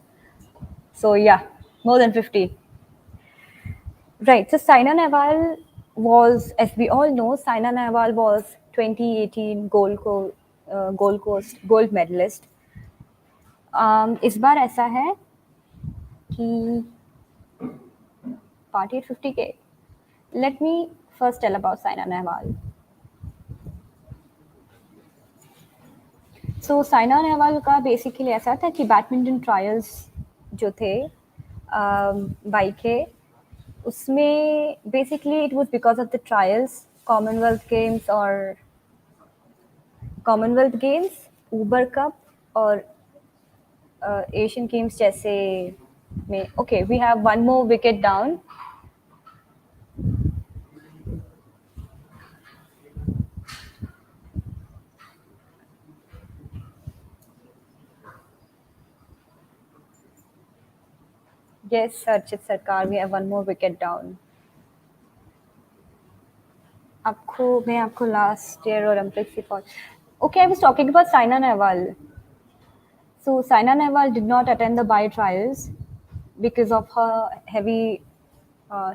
So yeah, more than 50. Right. So Saina Nehwal was, as we all know, Saina Nehwal was 2018 Gold Coast gold medalist. इस बार ऐसा है कि party at 50K. Let me first tell about Saina Nehwal. सो साइना नेहवाल का basically ऐसा था कि badminton trials जो थे बाइक के उसमें basically it was because of the trials Commonwealth Games Uber Cup और एशियन गेम्स जैसे में okay we have one more wicket down yes Archit Sarkar we have one more wicket down आप मैं आपको last year Olympics से Okay, I was talking about Saina Nehwal. So Saina Nehwal did not attend the bio trials because of her heavy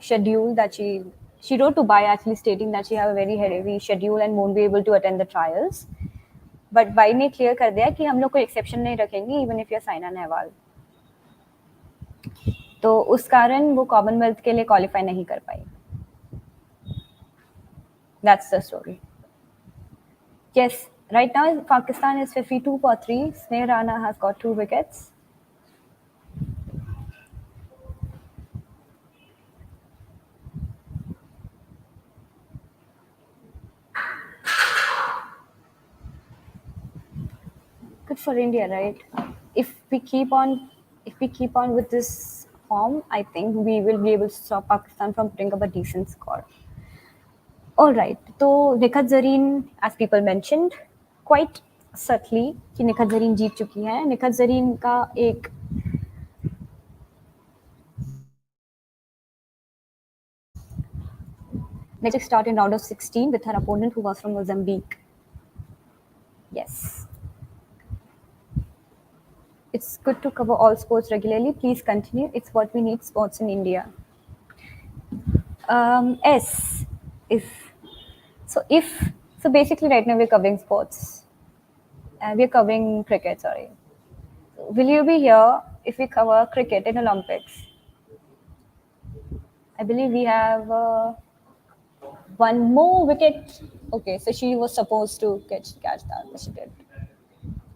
schedule that she wrote to Bai actually stating that she have a very heavy schedule and won't be able to attend the trials. But Bai ने clear कर दिया कि हम लोग कोई exception नहीं रखेंगे even if you're Saina Nehwal. तो उस कारण वो कॉमनवेल्थ के लिए क्वालिफाई नहीं कर पाई. That's the story. Yes, right now Pakistan is 52 for 3. Sneh Rana has got 2 wickets. Good for India, right? If we keep on with this form, I think we will be able to stop Pakistan from putting up a decent score. All right. तो Nikhat Zareen, as people mentioned, quite subtly कि निखत जरीन जीत चुकी है. निखत जरीन का एक magic start in round of 16 with her opponent who was from Mozambique. Yes. It's good to cover all sports regularly. Please continue. It's what we need sports in India. S is so basically right now we're covering sports. We're covering cricket, sorry. Will you be here if we cover cricket in Olympics? I believe we have one more wicket. Okay, so she was supposed to catch that, but she did.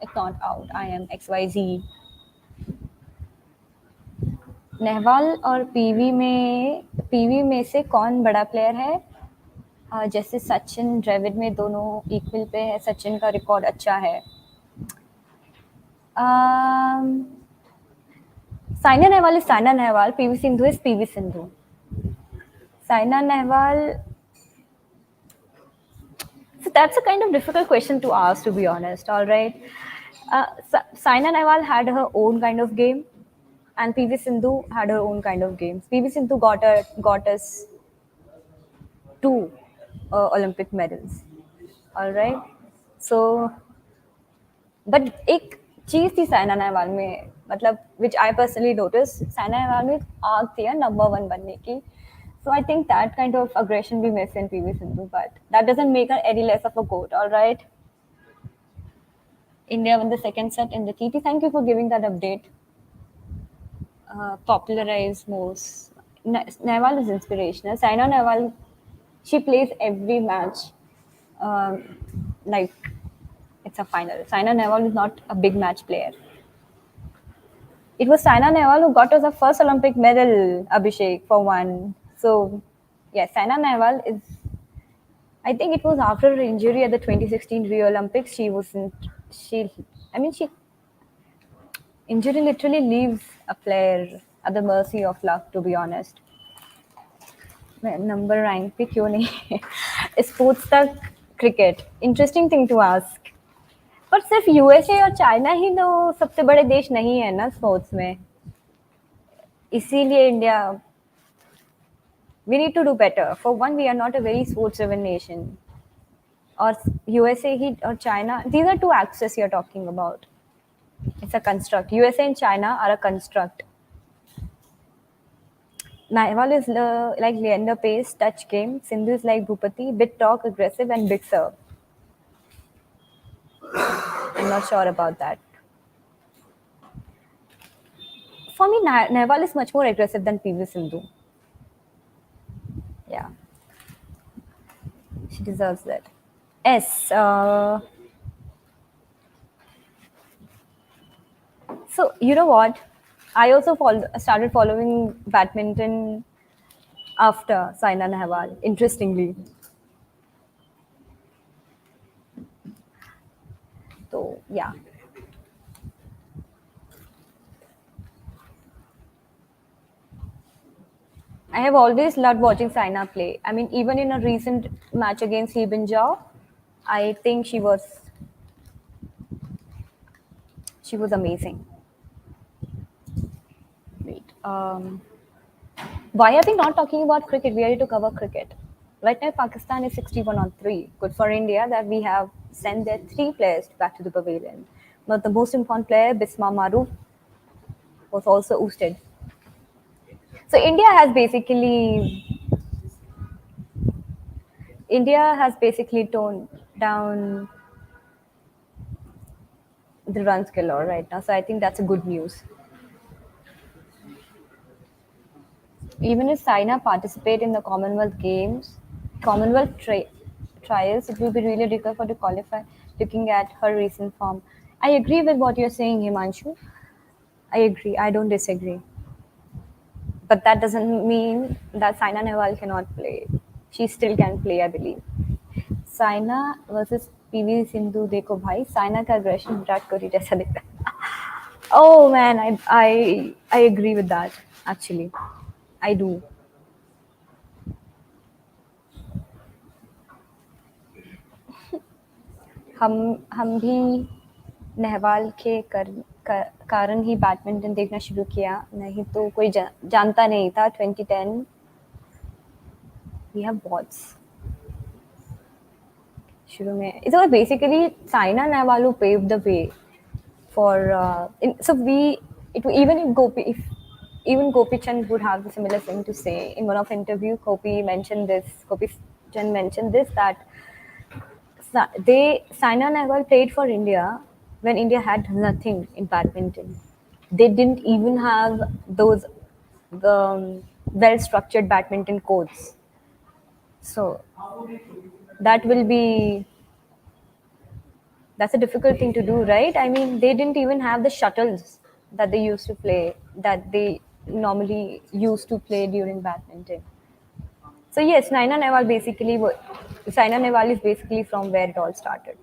It's not out. I am XYZ. Nehwal और PV में से कौन बड़ा player है? जैसे सचिन द्रविड़ में दोनों equal pay है. सचिन का रिकॉर्ड अच्छा है. Saina Nehwal is Saina Nehwal. PV Sindhu is PV Sindhu. Saina Nehwal. So that's a kind of difficult question to ask, to be honest. All right. Saina Nehwal had her own kind of game, and PV Sindhu had her own kind of games. PV Sindhu got us 2 Olympic medals. All right. So, but एक चीज थी साइना नेहवाल में, मतलब which I personally noticed, Saina Nehwal में आग थी number 1 बनने की. So I think that kind of aggression we miss in PV Sindhu, but that doesn't make her any less of a goat. All right. India won the second set in the TT. Thank you for giving that update. Popularized most. Nehwal is inspirational. Saina Nehwal, she plays every match like it's a final. Saina Nehwal is not a big match player. It was Saina Nehwal who got us the first Olympic medal, Abhishek, for one. So, yes, Saina Nehwal is. I think it was after her injury at the 2016 Rio Olympics. She wasn't. She. Injury literally leaves a player at the mercy of luck, to be honest. Number rank पे क्यों नहीं है? Sports तक cricket interesting thing to ask. पर सिर्फ USA और China ही तो सबसे बड़े देश नहीं है ना स्पोर्ट्स में, इसीलिए India we need to do better. For one, we are not a very sports driven nation. और यूएसए ही और China, these are two axes you're talking about. It's a construct. USA and China are a construct. Nehwal is like Leander Pace, touch game. Sindhu is like Bhupati, bit talk, aggressive, and big serve. I'm not sure about that. For me, Nehwal is much more aggressive than PV Sindhu. Yeah. She deserves that. S. So, you know what? I also started following badminton after Saina Nehwal, interestingly. So, yeah. I have always loved watching Saina play. I mean, even in a recent match against Lee Bin-jao, I think she was amazing. Wait, why are we not talking about cricket? We are here to cover cricket. Right now, Pakistan is 61 on 3. Good for India that we have sent their three players back to the pavilion. But the most important player, Bisma Maruf, was also ousted. So India has basically toned down the runs galore right now. So I think that's a good news. Even if Saina participate in the Commonwealth Games, Commonwealth trials, it will be really difficult for to qualify. Looking at her recent form, I agree with what you're saying, Himanshu. I agree. I don't disagree. But that doesn't mean that Saina Nehwal cannot play. She still can play, I believe. Saina versus PV Sindhu देखो भाई साइना का aggression Virat Kohli जैसा दिखता है. Oh man, I agree with that actually. I do. हम हम भी नेहवाल के कारण ही बैडमिंटन देखना शुरू किया नहीं तो कोई जानता नहीं था 2010 वी हैव बॉट्स शुरू में it was basically Saina Nehwal who paved the way for so we it even if Gopi if even Gopi Chand would have the similar thing to say in one of interview Gopi Chand mentioned this that Saina Nehwal played for India when India had nothing in badminton. They didn't even have those well structured badminton courts. So that will be that's a difficult thing to do, right? I mean, they didn't even have the shuttles that they used to play that they normally used to play during badminton. So yes, Saina Nehwal is basically from where it all started.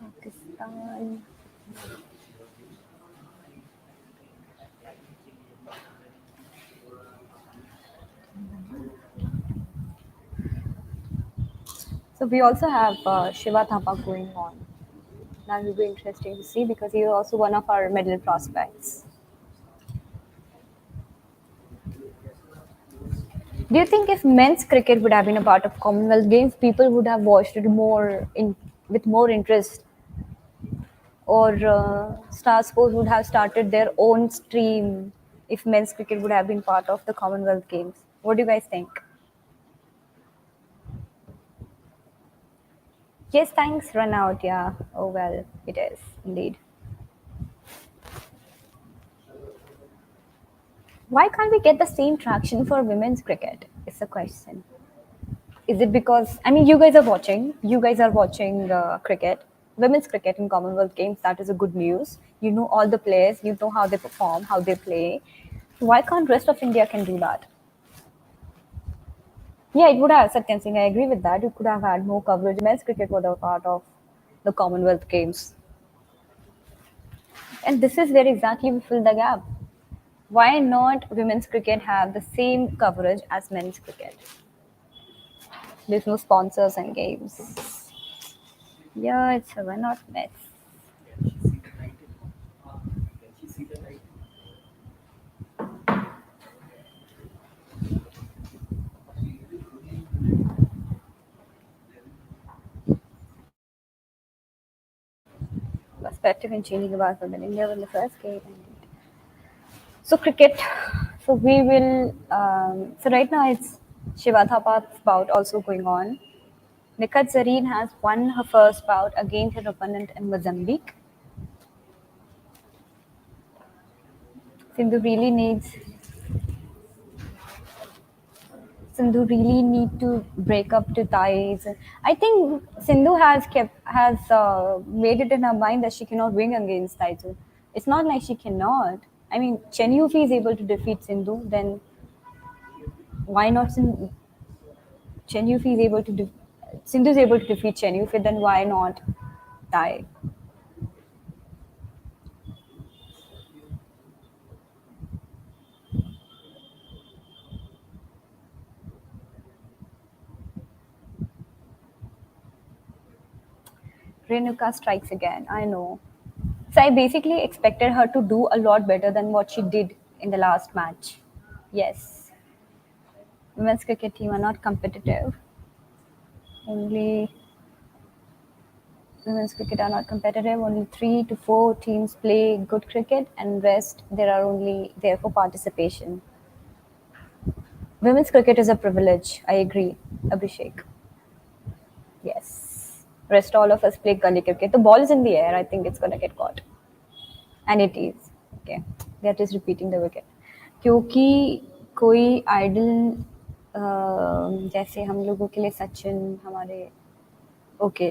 Pakistan. So we also have Shiva Thapa going on. That will be interesting to see because he is also one of our medal prospects. Do you think if men's cricket would have been a part of Commonwealth Games, people would have watched it more in with more interest, or Star Sports would have started their own stream if men's cricket would have been part of the Commonwealth Games? What do you guys think? Yes, thanks. Run out. Yeah. Oh well, it is indeed. Why can't we get the same traction for women's cricket? Is the question. Is it because I mean you guys are watching? You guys are watching cricket, women's cricket in Commonwealth Games. That is a good news. You know all the players. You know how they perform, how they play. Why can't rest of India can do that? Yeah, it would have Satyam Singh. I agree with that. It could have had more coverage. Men's cricket was a part of the Commonwealth Games, and this is where exactly we fill the gap. Why not women's cricket have the same coverage as men's cricket? There's no sponsors and games. Yeah, it's a run out mess. Perspective in changing about women. India won the first game. So cricket. So we will. So right now it's Shiva Thapa's bout also going on. Nikhat Zareen has won her first bout against her opponent in Mozambique. Sindhu really needs Sindhu really need to break up to ties. I think Sindhu has made it in her mind that she cannot win against Taiju. It's not like she cannot. I mean, Chen Yufi is able to defeat Sindhu, then why not Chen Yufi is able to Sindhu is able to defeat Chen Yufi, then why not tie? Renuka strikes again. I know. I basically expected her to do a lot better than what she did in the last match. Yes, women's cricket team are not competitive. Only women's cricket are not competitive. Only 3 to 4 teams play good cricket, and rest there are only there for participation. Women's cricket is a privilege. I agree, Abhishek. Yes. Rest all of us play gully cricket. The ball is in the air. I think it's gonna get caught, and it is. Okay, that is repeating the wicket. क्योंकि कोई idol जैसे हम लोगों के लिए सचिन हमारे okay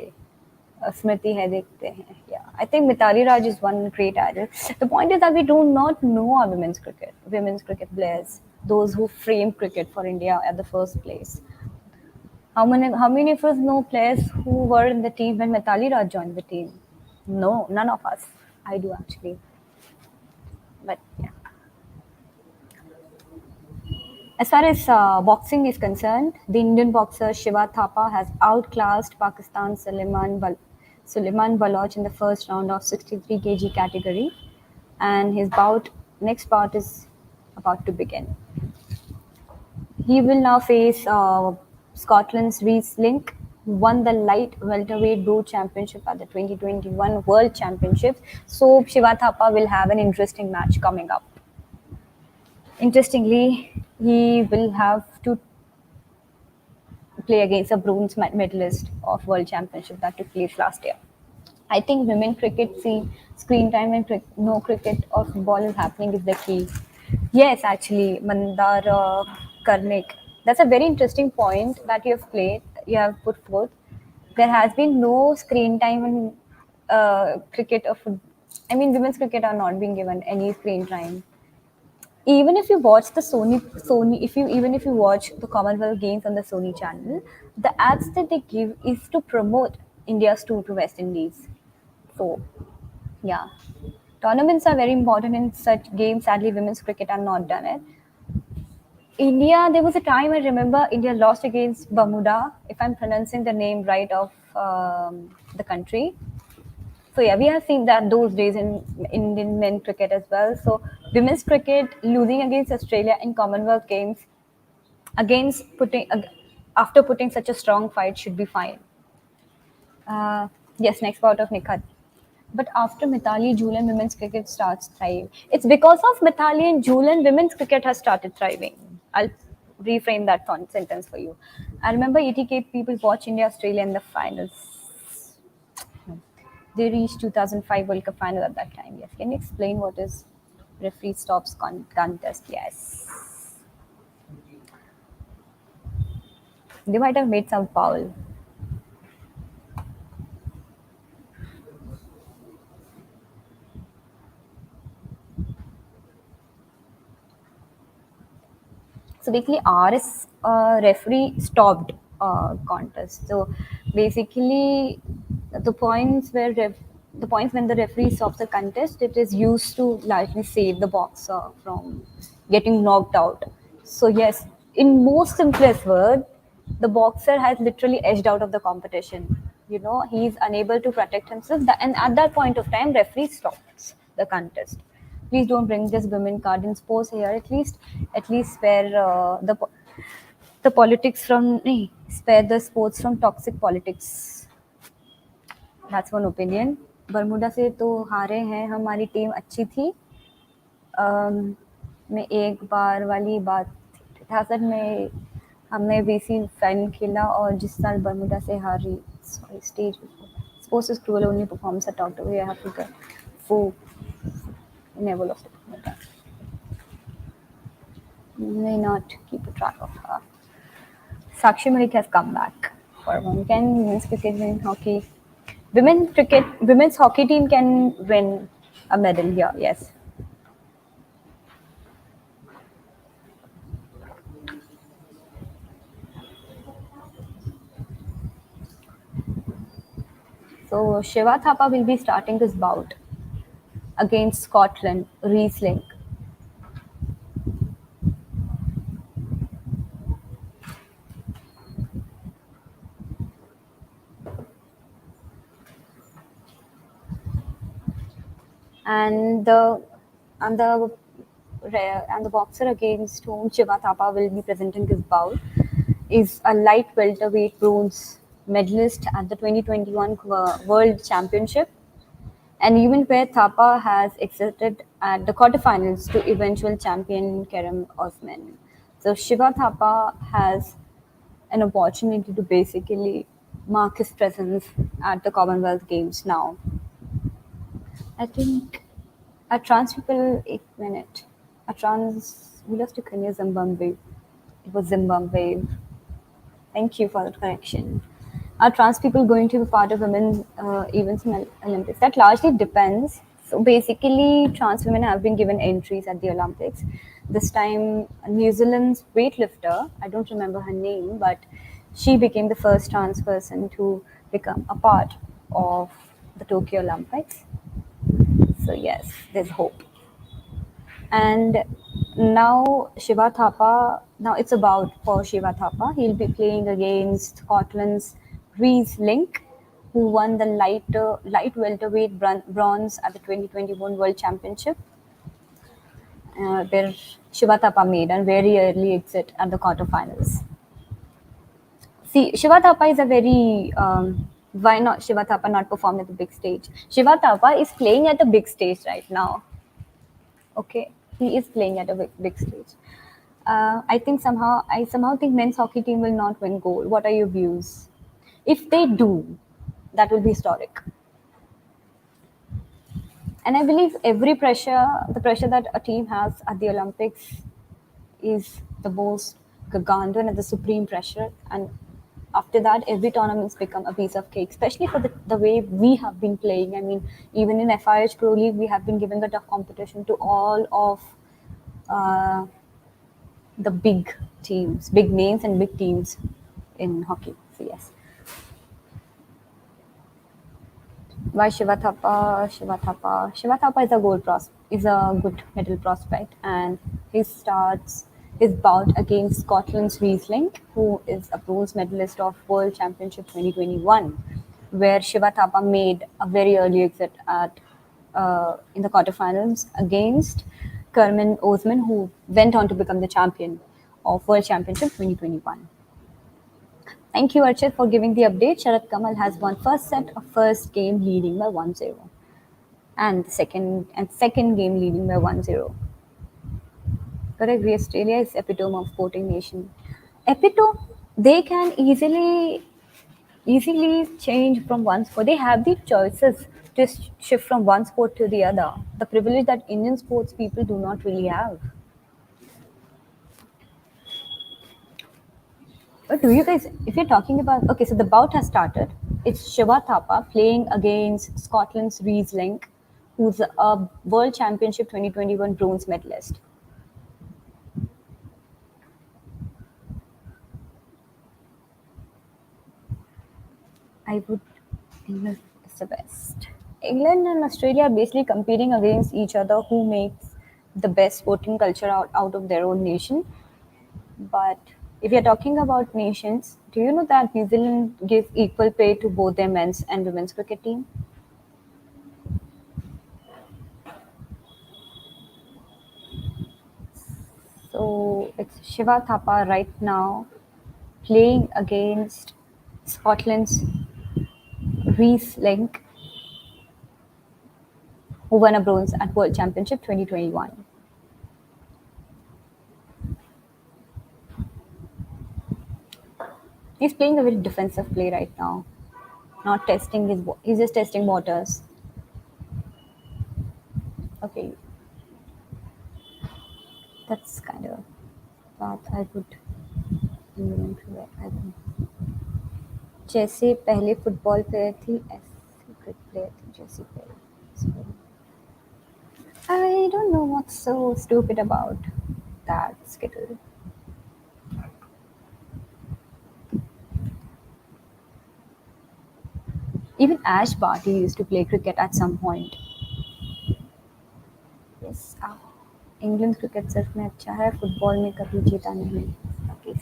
स्मृति है देखते हैं yeah I think Mitali Raj is one great idol. The point is that we do not know our women's cricket players, those who frame cricket for India at the first place. How many of us know players who were in the team when Mitali Raj joined the team? No, none of us. I do actually, but yeah. As far as boxing is concerned, the Indian boxer Shiva Thapa has outclassed Pakistan's Suleiman Baloch in the first round of 63 kg category, and his next bout is about to begin. He will now face Scotland's Reece Link, who won the light welterweight Bro Championship at the 2021 World Championships. So Shiva Thapa will have an interesting match coming up. Interestingly, he will have to play against a bronze medalist of World Championship that took place last year. I think women cricket screen time and no cricket or football is happening is the key. Yes, actually, Mandar Karnik. That's a very interesting point that you have put forth. There has been no screen time in cricket or I mean, women's cricket are not being given any screen time. Even if you watch the Sony, if you watch the Commonwealth games on the Sony channel, the ads that they give is to promote India's tour to West Indies. So yeah, tournaments are very important in such games. Sadly, women's cricket are not done it. India, there was a time I remember India lost against Bermuda, if I'm pronouncing the name right of the country. So yeah, we have seen that those days in Indian men cricket as well. So women's cricket losing against Australia in Commonwealth Games against after putting such a strong fight should be fine. Yes, next part of Nikhat. But after Mithali, Julian women's cricket starts thrive. It's because of Mithali and Julian women's cricket has started thriving. I'll reframe that sentence for you. I remember 80K people watch India Australia in the finals. They reached 2005 World Cup final at that time. Yes. Can you explain what is referee stops contest? Yes. They might have made some foul. So basically, RS referee stopped contest. So basically, the points where the points when the referee stops the contest, it is used to largely save the boxer from getting knocked out. So yes, in most simplest word, the boxer has literally edged out of the competition. He is unable to protect himself, and at that point of time, referee stops the contest. Please don't bring this women card in sports here. At least spare the politics from spare the sports from toxic politics. That's one opinion. Bermuda से तो हारे हैं, हमारी team अच्छी थी. में एक बार वाली बात था सर में हमने बीसी फाइनल खेला और जिस साल बरमूडा से हारी sorry stage sports is cruel only performs at talked away I have to go for never lost it. May not keep a track of her. Sakshi Malik has come back for one. Can women's cricket win hockey? Women's hockey team can win a medal here. Yes. So Shiva Thapa will be starting this bout against Scotland, Riesling. and the boxer against whom Shiva Thapa will be presenting his bout is a light welterweight bronze medalist at the 2021 World Championship, an event where Thapa has exited at the quarterfinals to eventual champion Kerem Osman. So Shiva Thapa has an opportunity to basically mark his presence at the Commonwealth Games now. I think a trans people, 8 minute. A trans, we lost to Kenya, Zimbabwe. It was Zimbabwe. Thank you for the correction. Are trans people going to be part of women events in Olympics? That largely depends. So basically, trans women have been given entries at the Olympics. This time, New Zealand's weightlifter, I don't remember her name, but she became the first trans person to become a part of the Tokyo Olympics. So yes, there's hope. And now Shiva Thapa, now it's about for Shiva Thapa. He'll be playing against Scotland's Reese Link, who won the light welterweight bronze at the 2021 World Championship, where Shiva Thapa made a very early exit at the quarterfinals. See, Shiva Thapa is a very why not Shiva Thapa not perform at the big stage? Shiva Thapa is playing at a big stage right now. Okay, he is playing at a big stage. I somehow think men's hockey team will not win gold. What are your views? If they do, that will be historic. And I believe the pressure that a team has at the Olympics is the most gargantuan and the supreme pressure. And after that, every tournament's become a piece of cake, especially for the way we have been playing. I mean, even in FIH Pro League, we have been giving a tough competition to all of uh, the big teams, big names and big teams in hockey. So yes. Why Shiva Thapa? Shiva Thapa. Shiva Thapa is a is a good medal prospect, and he starts his bout against Scotland's Riesling, who is a bronze medalist of World Championship 2021, where Shiva Thapa made a very early exit at in the quarterfinals against Kerman Osman, who went on to become the champion of World Championship 2021. Thank you, Archit, for giving the update. Sharat Kamal has won first set of first game leading by 1-0, and second game leading by 1-0. Correct. Australia is epitome of sporting nation. Epitome, they can easily change from one sport. They have the choices to shift from one sport to the other. The privilege that Indian sports people do not really have. But do you guys, if you're talking about, okay, so the bout has started. It's Shiva Thapa playing against Scotland's Riesling, who's a World Championship 2021 bronze medalist. I would, England is the best. England and Australia are basically competing against each other who makes the best sporting culture out of their own nation. But if you're talking about nations, do you know that New Zealand gives equal pay to both their men's and women's cricket team? So it's Shiva Thapa right now playing against Scotland's Reese Link, who won a bronze at World Championship 2021. He's playing a very defensive play right now, not testing he's just testing waters. Okay, that's kind of path I would I would जैसे पहले football player थी ऐसे cricket player थी जैसे पहले. I don't know what's so stupid about that skittle. Even Ash Barty used to play cricket at some point. Yes. England cricket सिर्फ में अच्छा है फुटबॉल में कभी जीता नहीं. Okay,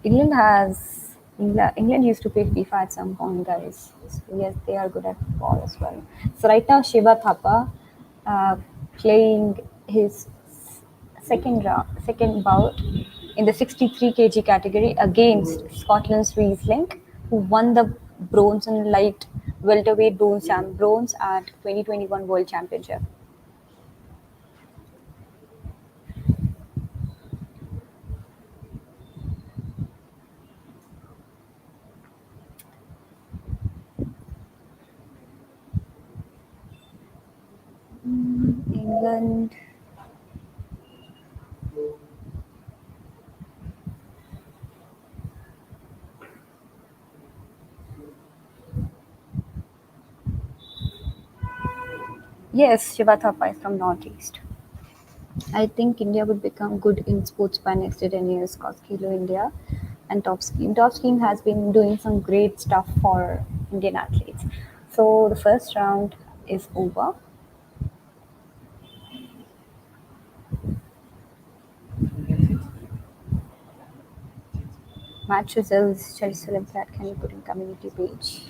England has England used to play FIFA at some point, guys. So yes, they are good at football as well. So right now, Shiva Thapa uh, playing his second bout in the 63 kg category against Scotland's Riesling, who won the bronze and light welterweight bronze at 2021 World Championship. England. Yes, Shiva Thapa is from Northeast. I think India would become good in sports by next 10 years because Kilo India and Top Scheme. Top Scheme has been doing some great stuff for Indian athletes. So the first round is over. Match results, Chess Olympiad can you put in community page?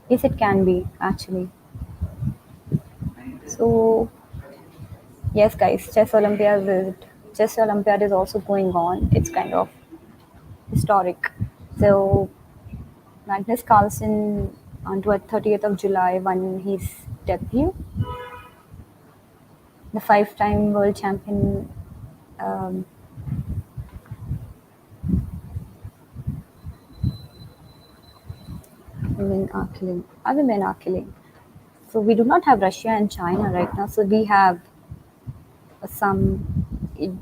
Yes, it can be actually. So yes, guys, Chess Olympiad is also going on. It's kind of historic. So Magnus Carlsen on 30th of July won his debut. The five-time world champion um, women are killing. Our women are killing. So we do not have Russia and China right now. So we have some.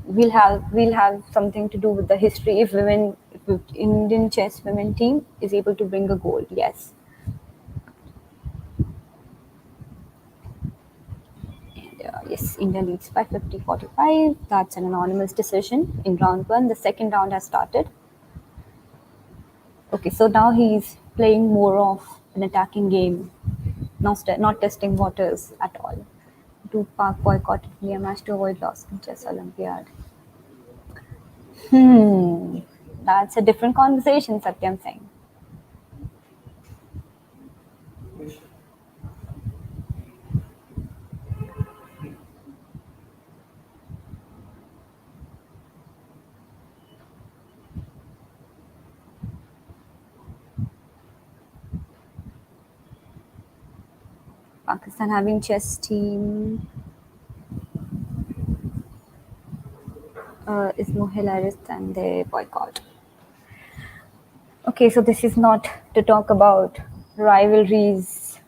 We'll have something to do with the history if if Indian chess women team is able to bring a gold. Yes. And, yes, India leads by 50-45. That's an anonymous decision in round one. The second round has started. Okay, so now he's playing more of an attacking game, not testing waters at all. Do Park boycott India match to avoid loss in Chess Olympiad? Hmm, that's a different conversation, Satyam Singh. Pakistan having chess team is more hilarious than the boycott. Okay, so this is not to talk about rivalries.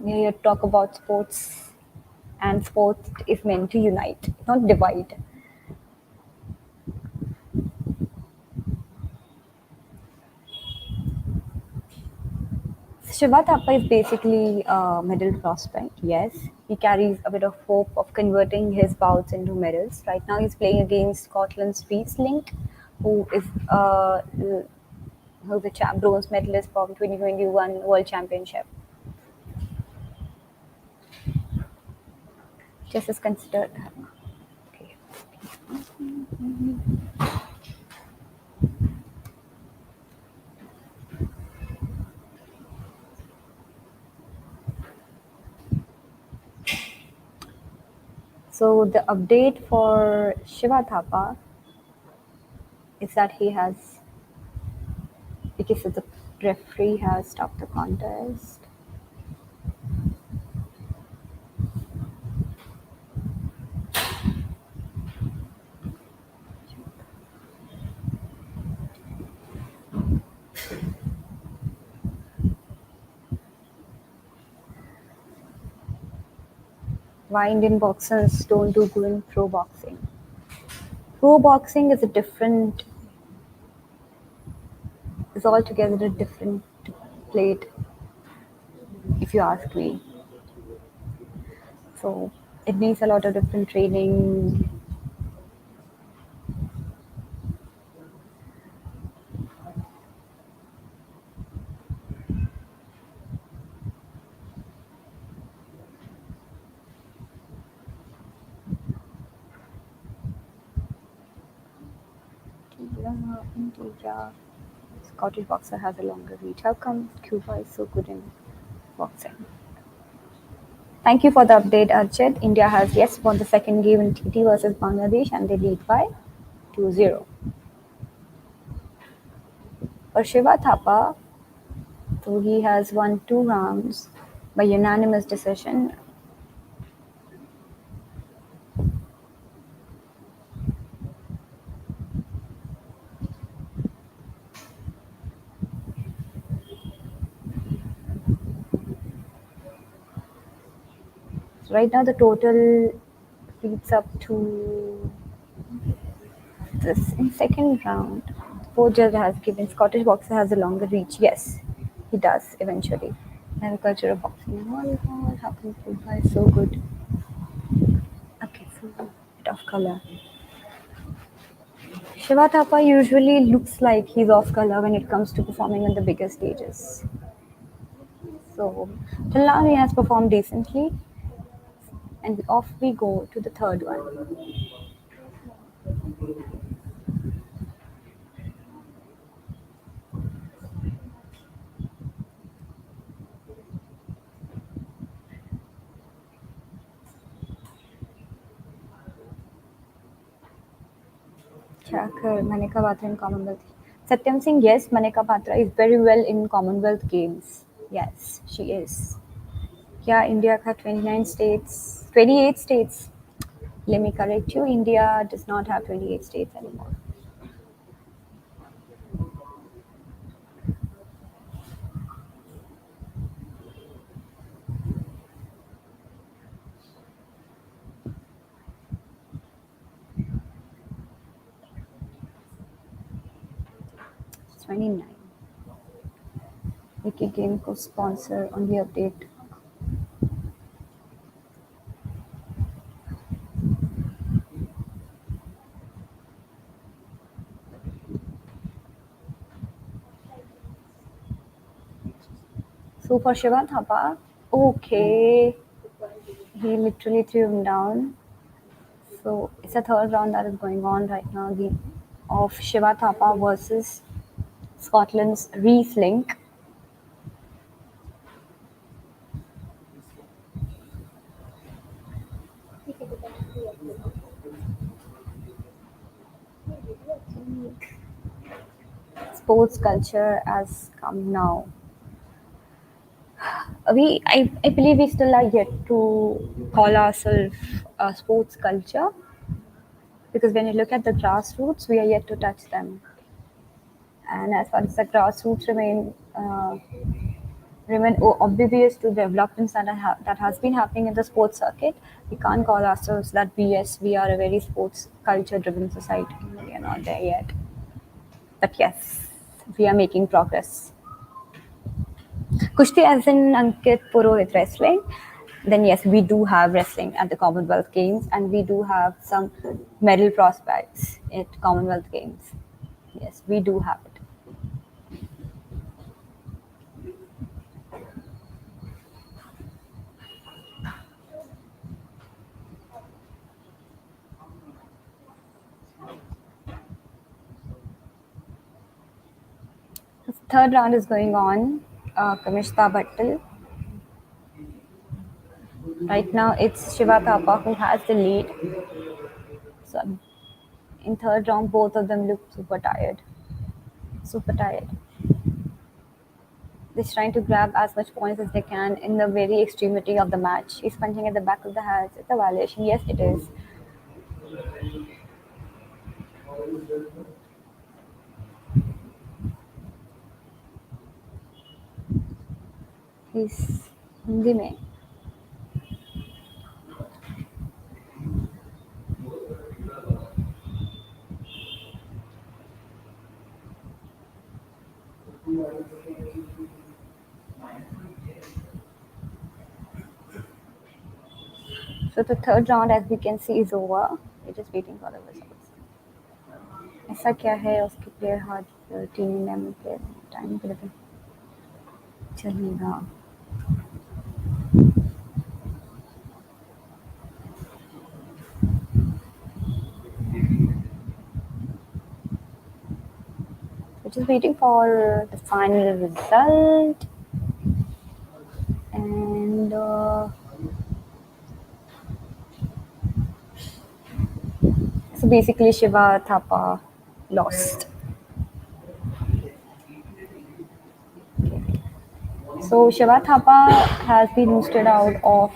Here talk about sports, and sports is meant to unite, not divide. Shiva Thapa is basically a medal prospect, yes. He carries a bit of hope of converting his bouts into medals. Right now, he's playing against Scotland's Link, who is who's a bronze medalist from 2021 World Championship. Chess is considered. Okay. So the update for Shiva Thapa is that he has, because the referee has stopped the contest. Why Indian boxers don't do good in pro boxing? Pro boxing is a different, is altogether a different plate, if you ask me. So it needs a lot of different training. India. Scottish boxer has a longer reach. How come Cuba is so good in boxing? Thank you for the update, Archit. India has yes won the second game in TT versus Bangladesh and they lead by 2-0. For Shiva Thapa, so he has won 2 rounds by unanimous decision. So right now the total leads up to this in second round. Both judge has given Scottish boxer has a longer reach. Yes, he does eventually. And culture of boxing and volleyball, how can Cuba is so good. Okay, so bit of color. Shiva Thapa usually looks like he's off color when it comes to performing on the bigger stages. So till now he has performed decently, and off we go to the third one. Chakkar, Maneka Batra in Commonwealth. Satyam Singh, yes, Maneka Batra is very well in Commonwealth Games. Yes, she is. Yeah, India ka 29 states, 28 states. Let me correct you, India does not have 28 states anymore. It's 29. Wiki Game co-sponsor on the update. So for Shiva Thapa, okay, he literally threw him down. So it's a third round that is going on right now. The of Shiva Thapa versus Scotland's Reese Link. Sports culture has come now. I believe we still are yet to call ourselves a sports culture because when you look at the grassroots, we are yet to touch them. And as far as the grassroots remain oblivious to developments that has been happening in the sports circuit, we can't call ourselves that yes, we are a very sports culture driven society. We are not there yet. But yes, we are making progress. Kushti as in Ankit Purohit wrestling. Then yes, we do have wrestling at the Commonwealth Games and we do have some medal prospects at Commonwealth Games. Yes, we do have it. The third round is going on. Kamishta Bhattal. Right now it's Shiva Thapa who has the lead. So in third round, both of them look super tired. Super tired. They're trying to grab as much points as they can in the very extremity of the match. He's punching at the back of the head. It's a violation. Yes, it is. He's Hindi में. So the third round, as we can see, is over. We're just waiting for the results. ऐसा क्या है उसके player hard team में player time पे लगे चलेगा. just waiting for the final result. And so basically, Shiva Thapa lost. So Shiva Thapa has been roosted out of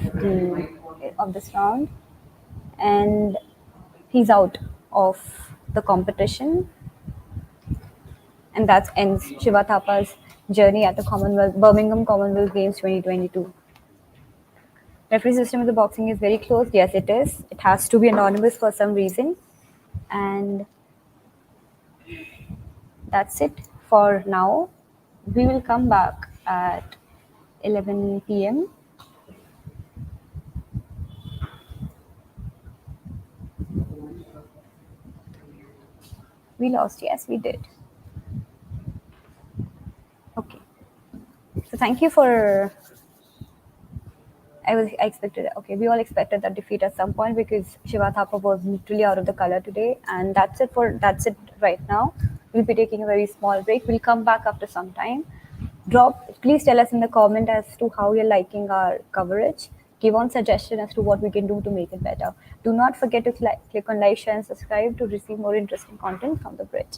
this round, and he's out of the competition, and that ends Shiva Thapa's journey at the Birmingham Commonwealth Games 2022. Referee system of the boxing is very closed. Yes, it is. It has to be anonymous for some reason, and that's it for now. We will come back at 11 p.m. We lost. Yes, we did. Okay. So thank you for. I expected. Okay, we all expected that defeat at some point because Shiva Thapa was literally out of the color today, and that's it right now. We'll be taking a very small break. We'll come back after some time. Please tell us in the comment as to how you're liking our coverage. Give on suggestion as to what we can do to make it better. Do not forget to click on like, share, and subscribe to receive more interesting content from the bridge.